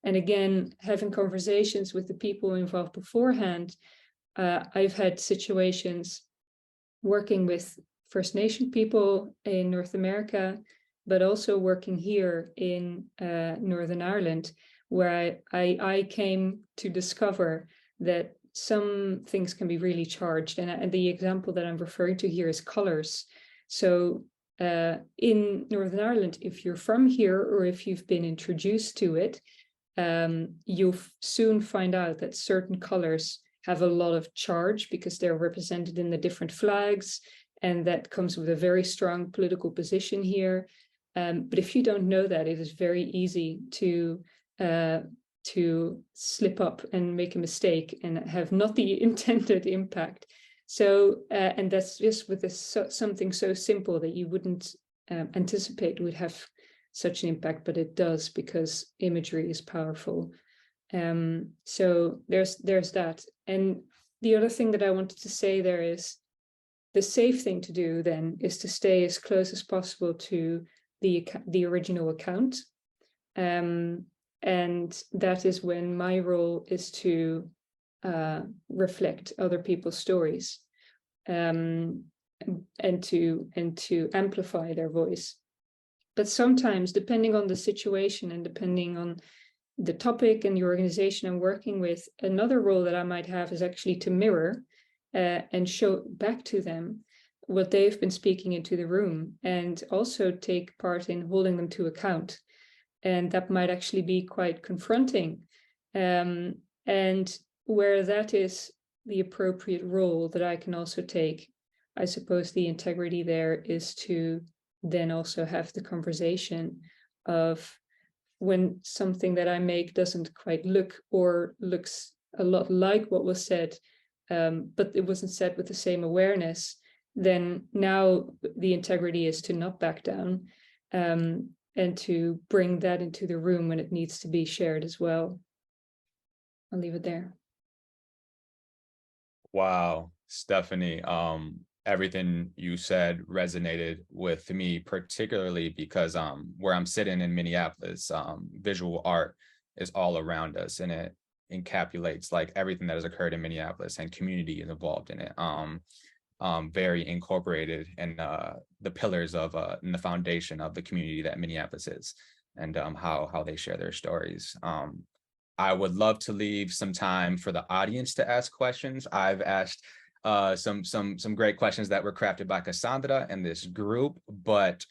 and again having conversations with the people involved beforehand. I've had situations working with First Nation people in North America, but also working here in Northern Ireland, where I came to discover that some things can be really charged. And the example that I'm referring to here is colors. So in Northern Ireland, if you're from here or if you've been introduced to it, you'll soon find out that certain colors have a lot of charge because they're represented in the different flags, and that comes with a very strong political position here. But if you don't know that, it is very easy to slip up and make a mistake and have not the intended impact. So, and that's just with something so simple that you wouldn't anticipate would have such an impact, but it does, because imagery is powerful. So there's that. And the other thing that I wanted to say there is, the safe thing to do then is to stay as close as possible to the original account. And that is when my role is to reflect other people's stories, and to amplify their voice. But sometimes, depending on the situation and depending on the topic and the organization I'm working with, another role that I might have is actually to mirror and show back to them what they've been speaking into the room, and also take part in holding them to account. And that might actually be quite confronting. And where that is the appropriate role that I can also take, I suppose the integrity there is to then also have the conversation of when something that I make doesn't quite look, or looks a lot like what was said, but it wasn't said with the same awareness, then now the integrity is to not back down, and to bring that into the room when it needs to be shared as well. I'll leave it there. Wow, Stephanie, everything you said resonated with me, particularly because where I'm sitting in Minneapolis, visual art is all around us, and it encapsulates like everything that has occurred in Minneapolis, and community is involved in it. Very incorporated in the pillars of and the foundation of the community that Minneapolis is, and how they share their stories. I would love to leave some time for the audience to ask questions. I've asked some great questions that were crafted by Cassandra and this group, but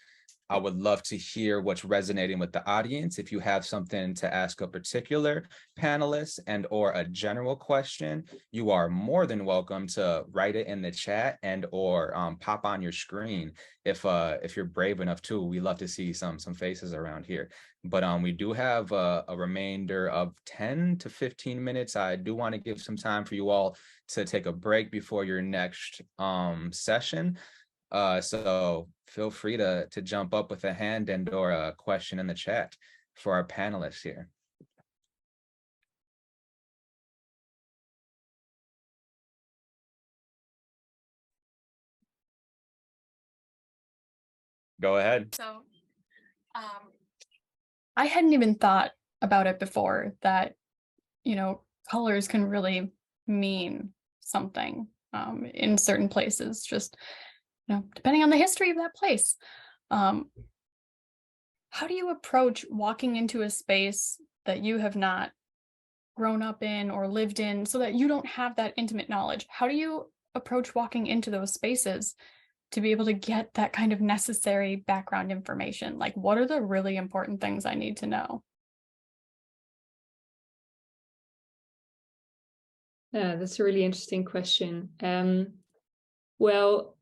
I would love to hear what's resonating with the audience. If you have something to ask a particular panelist and or a general question, you are more than welcome to write it in the chat and or pop on your screen if you're brave enough to. We love to see some faces around here. But we do have a remainder of 10 to 15 minutes. I do want to give some time for you all to take a break before your next session. So feel free to jump up with a hand and or a question in the chat for our panelists here. Go ahead. So I hadn't even thought about it before that, colors can really mean something in certain places, just, depending on the history of that place. How do you approach walking into a space that you have not grown up in or lived in so that you don't have that intimate knowledge? How do you approach walking into those spaces to be able to get that kind of necessary background information? Like, what are the really important things I need to know? Yeah, that's a really interesting question. Well,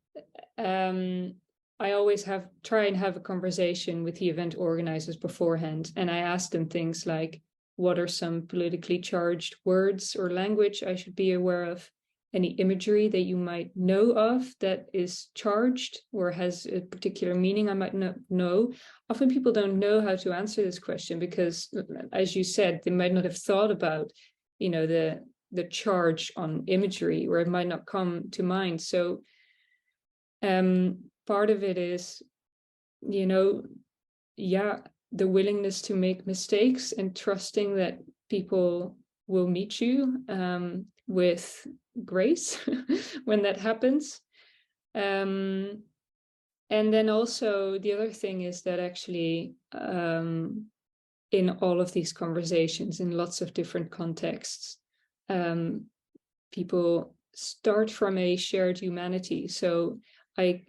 I always try and have a conversation with the event organizers beforehand, and I ask them things like, what are some politically charged words or language I should be aware of? Any imagery that you might know of that is charged or has a particular meaning I might not know? Often people don't know how to answer this question because, as you said, they might not have thought about, the charge on imagery, or it might not come to mind. So part of it is, the willingness to make mistakes and trusting that people will meet you with grace when that happens. And then also the other thing is that actually in all of these conversations, in lots of different contexts, people start from a shared humanity. So I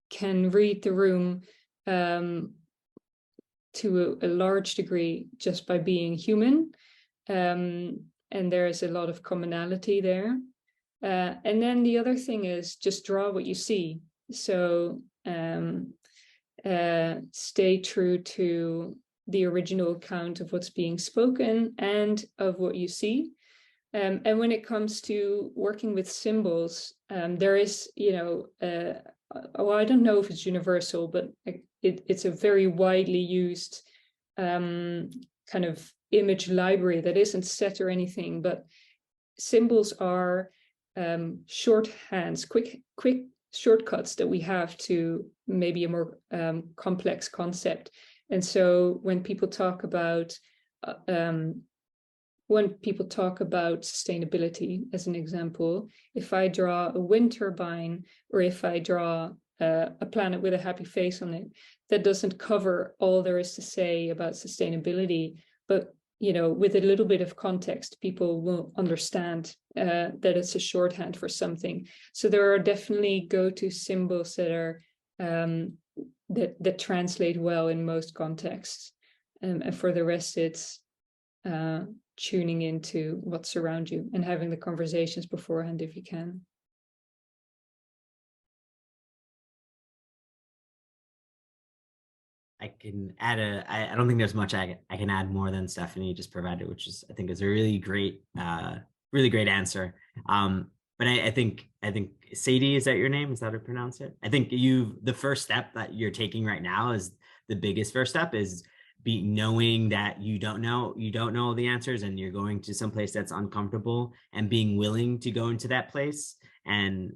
can read the room to a large degree just by being human. And there is a lot of commonality there. And then the other thing is just draw what you see. So stay true to the original account of what's being spoken and of what you see. And when it comes to working with symbols, there is, I don't know if it's universal, but it's a very widely used kind of image library that isn't set or anything, but symbols are shorthands, quick shortcuts that we have to maybe a more complex concept. And so when people talk about sustainability, as an example, if I draw a wind turbine or if I draw a planet with a happy face on it, that doesn't cover all there is to say about sustainability. But with a little bit of context, people will understand that it's a shorthand for something. So there are definitely go-to symbols that are that translate well in most contexts. And for the rest, it's tuning into what's around you and having the conversations beforehand if you can. I can add I don't think there's much I can add more than Stephanie just provided, which is, I think, is a really great answer. But I think Sadie, is that your name? Is that how to pronounce it? I think the first step that you're taking right now is the biggest first step, is knowing that you don't know all the answers, and you're going to some place that's uncomfortable, and being willing to go into that place and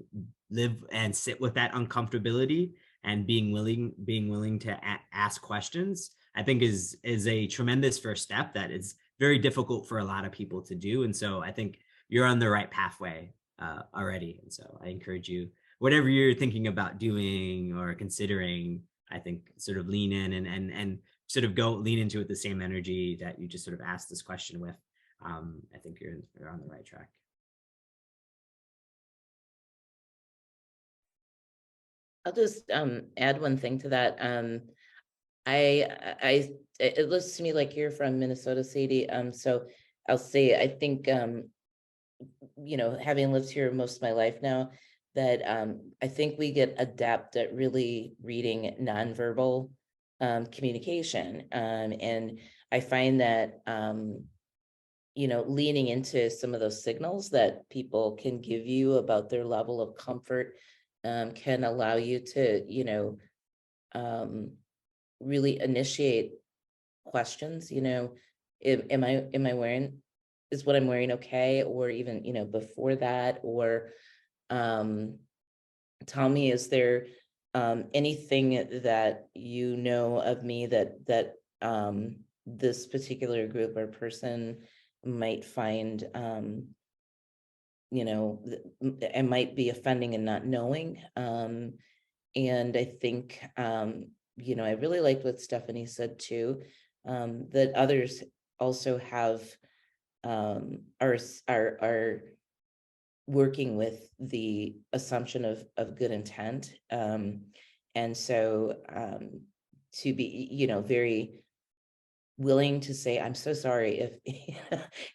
live and sit with that uncomfortability, and being willing to ask questions, I think is a tremendous first step that is very difficult for a lot of people to do. And so I think you're on the right pathway already. And so I encourage you, whatever you're thinking about doing or considering, I think sort of lean in and sort of lean into it the same energy that you just sort of asked this question with. I think you're on the right track. I'll just add one thing to that. It looks to me like you're from Minnesota, Sadie. So I'll say, I think, you know, having lived here most of my life now, that I think we get adept at really reading nonverbal communication. And I find that, you know, leaning into some of those signals that people can give you about their level of comfort can allow you to, you know, really initiate questions. You know, am I wearing, is what I'm wearing okay? Or even, you know, before that, or tell me, is there anything that you know of me that this particular group or person might find, you know, I might be offending and not knowing. And I think, you know, I really liked what Stephanie said too, that others also have, are working with the assumption of good intent. And so to be, you know, very willing to say, I'm so sorry if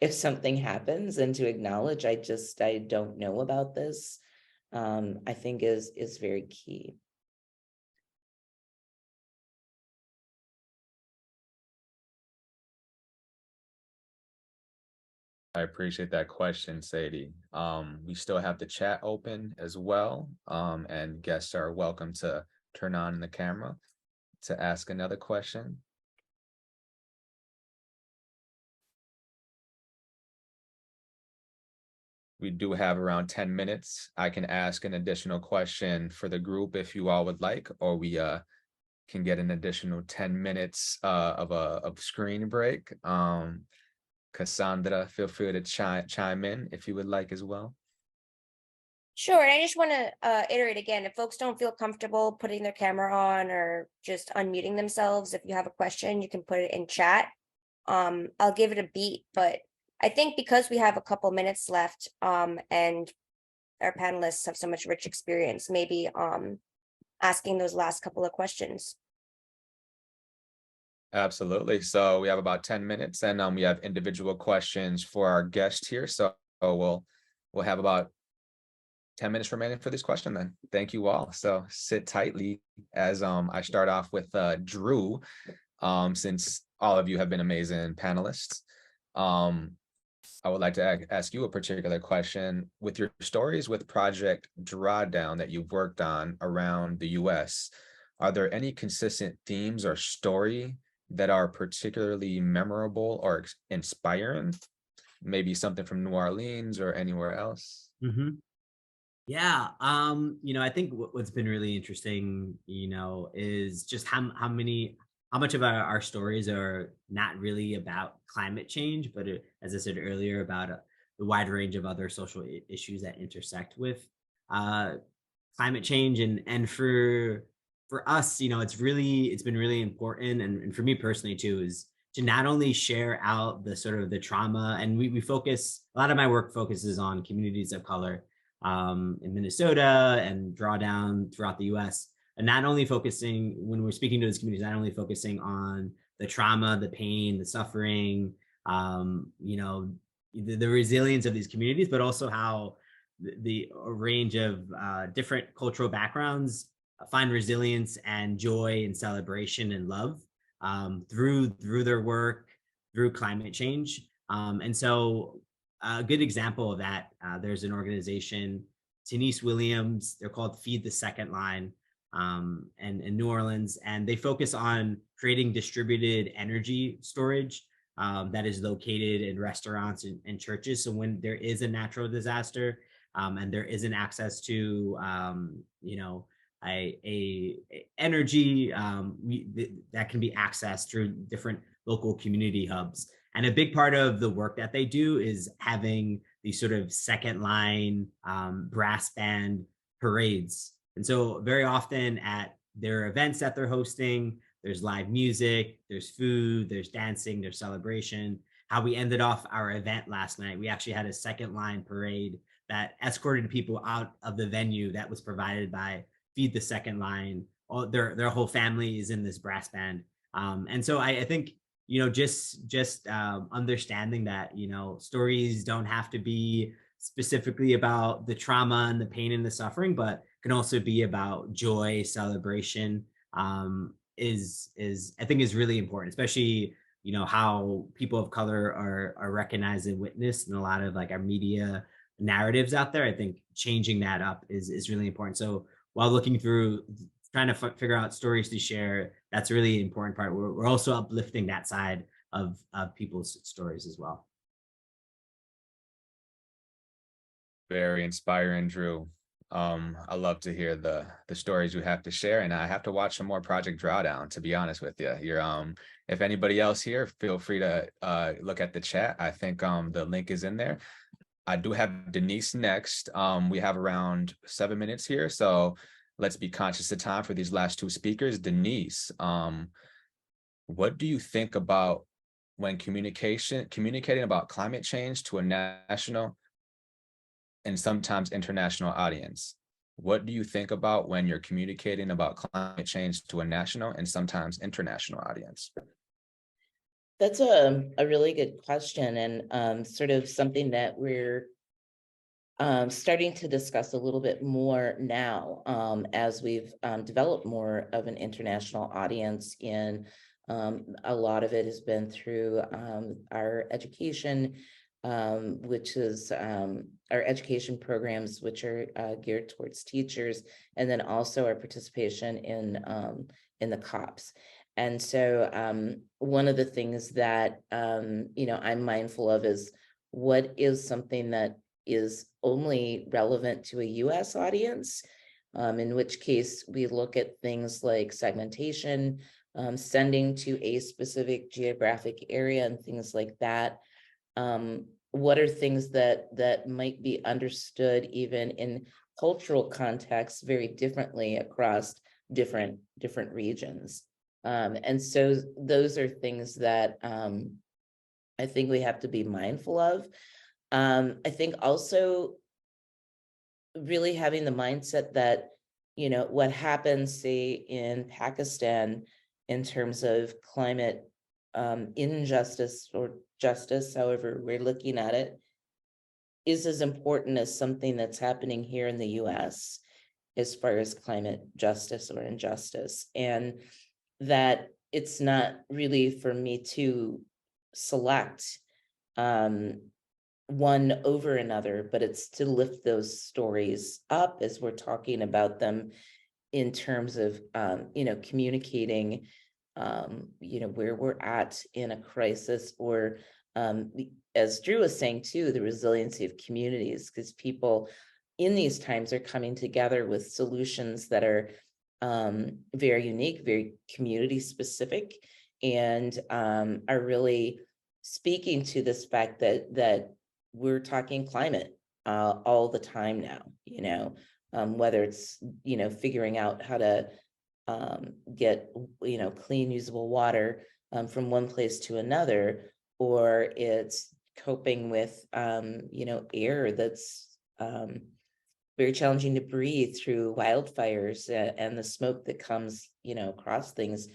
if something happens, and to acknowledge, I don't know about this, I think is very key. I appreciate that question, Sadie. We still have the chat open as well, and guests are welcome to turn on the camera to ask another question. We do have around 10 minutes. I can ask an additional question for the group if you all would like, or we can get an additional 10 minutes of screen break. Cassandra, feel free to chime in if you would like as well. Sure. And I just want to iterate again, if folks don't feel comfortable putting their camera on or just unmuting themselves, if you have a question, you can put it in chat. I'll give it a beat, but I think because we have a couple minutes left, and our panelists have so much rich experience, maybe asking those last couple of questions. Absolutely. So we have about 10 minutes, and we have individual questions for our guest here. So we'll have about 10 minutes remaining for this question then. Thank you all. So sit tightly as I start off with Drew, since all of you have been amazing panelists. I would like to ask you a particular question. With your stories with Project Drawdown that you've worked on around the US, are there any consistent themes or story that are particularly memorable or inspiring? Maybe something from New Orleans or anywhere else? Mm-hmm. Yeah, you know, I think what's been really interesting, you know, is just how much of our stories are not really about climate change, but as I said earlier, about the wide range of other social issues that intersect with climate change. And for us, you know, it's been really important, and for me personally too, is to not only share out the sort of the trauma, and we focus, a lot of my work focuses on communities of color in Minnesota and Drawdown throughout the US. And not only focusing, when we're speaking to those communities, not only focusing on the trauma, the pain, the suffering, you know, the resilience of these communities, but also how the range of different cultural backgrounds find resilience and joy and celebration and love through their work, through climate change. And so a good example of that, there's an organization Denise Williams. They're called Feed the Second Line, and in New Orleans, and they focus on creating distributed energy storage that is located in restaurants and churches. So when there is a natural disaster and there isn't access to, a energy that can be accessed through different local community hubs. And a big part of the work that they do is having these sort of second line brass band parades. And so very often at their events that they're hosting, there's live music, there's food, there's dancing, there's celebration. How we ended off our event last night, we actually had a second line parade that escorted people out of the venue that was provided by Feed the Second Line. All their whole family is in this brass band. And so I think, just understanding that, stories don't have to be specifically about the trauma and the pain and the suffering, but can also be about joy, celebration, is I think is really important, especially, how people of color are recognized and witnessed in a lot of like our media narratives out there. I think changing that up is really important. So while looking through, trying to figure out stories to share, that's a really important part. We're also uplifting that side of people's stories as well. Very inspiring, Drew. I love to hear the stories you have to share, and I have to watch some more Project Drawdown, to be honest with you. You're if anybody else here, feel free to look at the chat. I think the link is in there. I do have Denise next. We have around 7 minutes here, so let's be conscious of time for these last two speakers. Denise, what do you think about when communicating about climate change to a national and sometimes international audience? What do you think about when you're communicating about climate change to a national and sometimes international audience? That's a really good question, and sort of something that we're starting to discuss a little bit more now, as we've developed more of an international audience. In a lot of it has been through our education, which is our education programs, which are geared towards teachers, and then also our participation in the COPs. And so one of the things that I'm mindful of is what is something that is only relevant to a US audience, in which case we look at things like segmentation, sending to a specific geographic area and things like that. What are things that might be understood even in cultural contexts very differently across different regions? And so those are things that I think we have to be mindful of. I think also really having the mindset that, what happens, say, in Pakistan in terms of climate injustice or justice, however we're looking at it, is as important as something that's happening here in the US as far as climate justice or injustice. And that it's not really for me to select one over another, but it's to lift those stories up as we're talking about them in terms of, communicating, where we're at in a crisis, or as Drew was saying too, the resiliency of communities, because people in these times are coming together with solutions that are very unique, very community specific, and are really speaking to this fact that we're talking climate all the time now, whether it's, figuring out how to get, clean, usable water from one place to another, or it's coping with, air that's very challenging to breathe through wildfires and the smoke that comes, across things,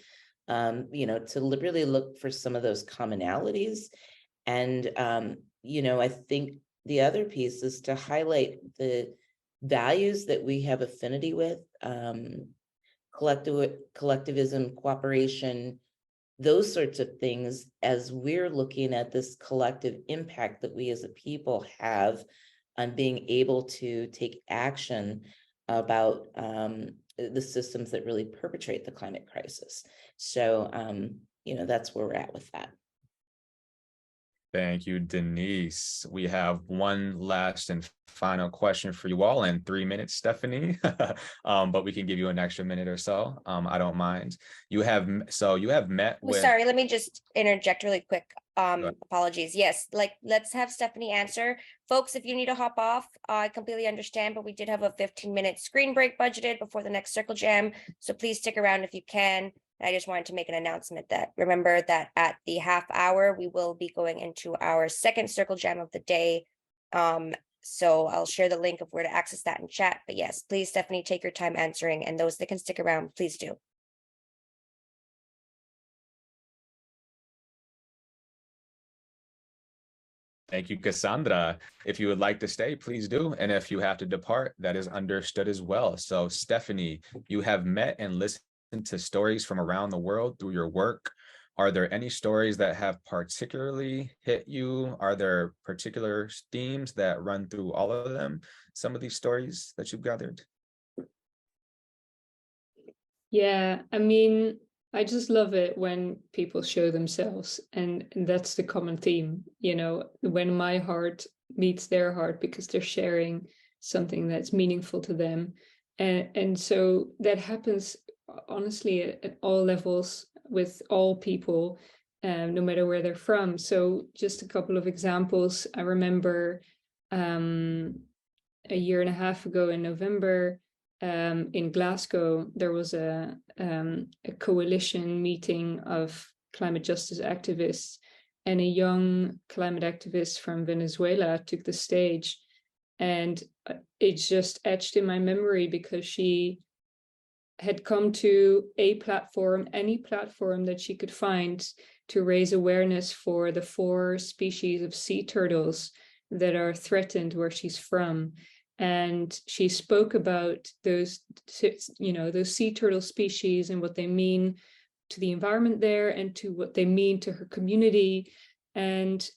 to really look for some of those commonalities. And, I think the other piece is to highlight the values that we have affinity with, collectivism, cooperation, those sorts of things, as we're looking at this collective impact that we as a people have on being able to take action about the systems that really perpetrate the climate crisis. So, that's where we're at with that. Thank you, Denise. We have one last and final question for you all in 3 minutes, Stephanie. But we can give you an extra minute or so. I don't mind. You have met with. Sorry, let me just interject really quick. Apologies. Yes, let's have Stephanie answer. Folks, if you need to hop off, I completely understand, but we did have a 15-minute screen break budgeted before the next Circle Jam. So please stick around if you can. I just wanted to make an announcement that remember that at the half hour, we will be going into our second Circle Jam of the day. So I'll share the link of where to access that in chat. But yes, please, Stephanie, take your time answering. And those that can stick around, please do. Thank you, Cassandra. If you would like to stay, please do. And if you have to depart, that is understood as well. So Stephanie, you have met and listened to stories from around the world through your work. Are there any stories that have particularly hit you? Are there particular themes that run through all of them? Some of these stories that you've gathered? Yeah, I mean, I just love it when people show themselves, and that's the common theme, when my heart meets their heart because they're sharing something that's meaningful to them. And so that happens honestly at all levels with all people, no matter where they're from. So just a couple of examples. I remember a year and a half ago in November, in Glasgow, there was a coalition meeting of climate justice activists, and a young climate activist from Venezuela took the stage, and it's just etched in my memory because she had come to a platform, any platform that she could find, to raise awareness for the 4 species of sea turtles that are threatened where she's from. And she spoke about those sea turtle species and what they mean to the environment there and to what they mean to her community. And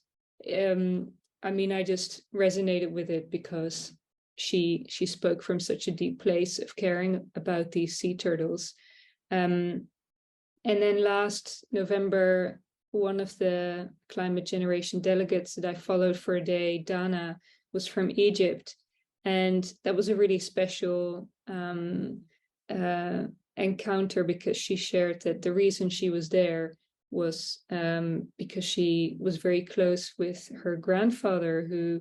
I just resonated with it because she spoke from such a deep place of caring about these sea turtles. And then last November, one of the Climate Generation delegates that I followed for a day, Dana, was from Egypt. And that was a really special encounter because she shared that the reason she was there was because she was very close with her grandfather, who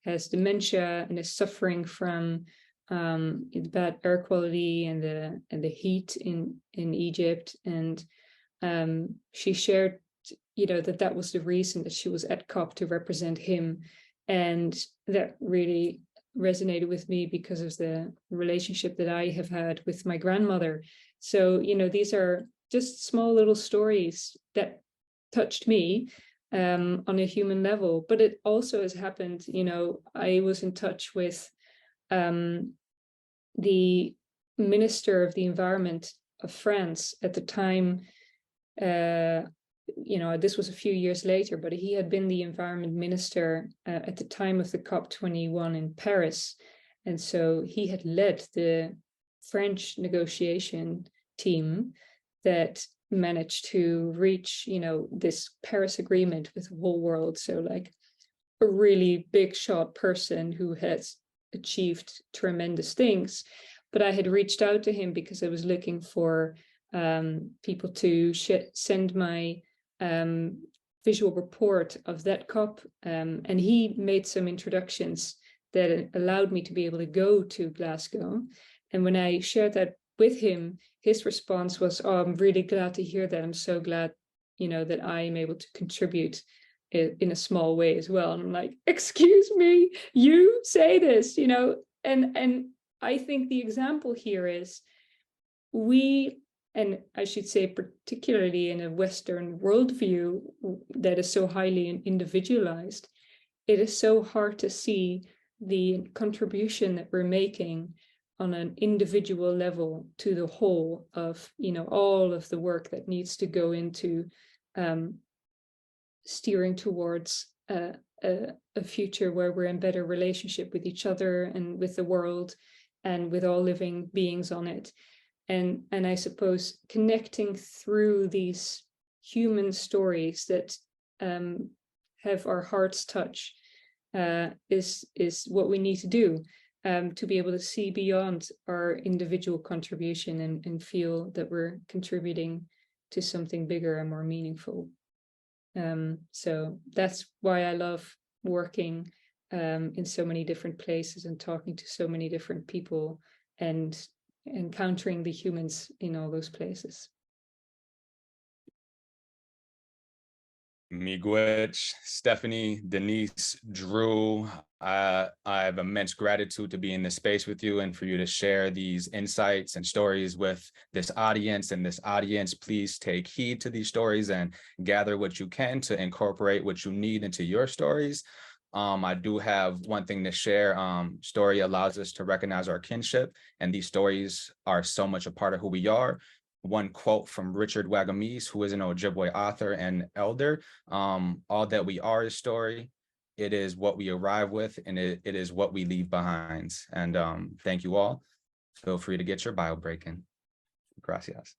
has dementia and is suffering from the bad air quality and the heat in Egypt. And she shared, that was the reason that she was at COP, to represent him. And that really resonated with me because of the relationship that I have had with my grandmother. So, these are just small little stories that touched me on a human level. But it also has happened, I was in touch with the Minister of the Environment of France at the time. This was a few years later, but he had been the environment minister at the time of the COP21 in Paris. And so he had led the French negotiation team that managed to reach, this Paris agreement with the whole world. So like a really big shot person who has achieved tremendous things. But I had reached out to him because I was looking for people to send my visual report of that COP, and he made some introductions that allowed me to be able to go to Glasgow. And when I shared that with him, his response was, "Oh, I'm really glad to hear that. I'm so glad, that I am able to contribute in a small way as well." And I'm like, "Excuse me, you say this, and I think the example here is and I should say particularly in a Western worldview that is so highly individualized, it is so hard to see the contribution that we're making on an individual level to the whole of, all of the work that needs to go into steering towards a a future where we're in better relationship with each other and with the world and with all living beings on it. And I suppose connecting through these human stories that have our hearts touch is what we need to do, to be able to see beyond our individual contribution and feel that we're contributing to something bigger and more meaningful. So that's why I love working in so many different places and talking to so many different people and encountering the humans in all those places. Miigwech, Stephanie, Denise, Drew, I have immense gratitude to be in this space with you and for you to share these insights and stories with this audience. And this audience, please take heed to these stories and gather what you can to incorporate what you need into your stories. I do have one thing to share. Story allows us to recognize our kinship, and these stories are so much a part of who we are. One quote from Richard Wagamese, who is an Ojibwe author and elder: all that we are is story. It is what we arrive with, and it is what we leave behind. And thank you all. Feel free to get your bio break in. Gracias.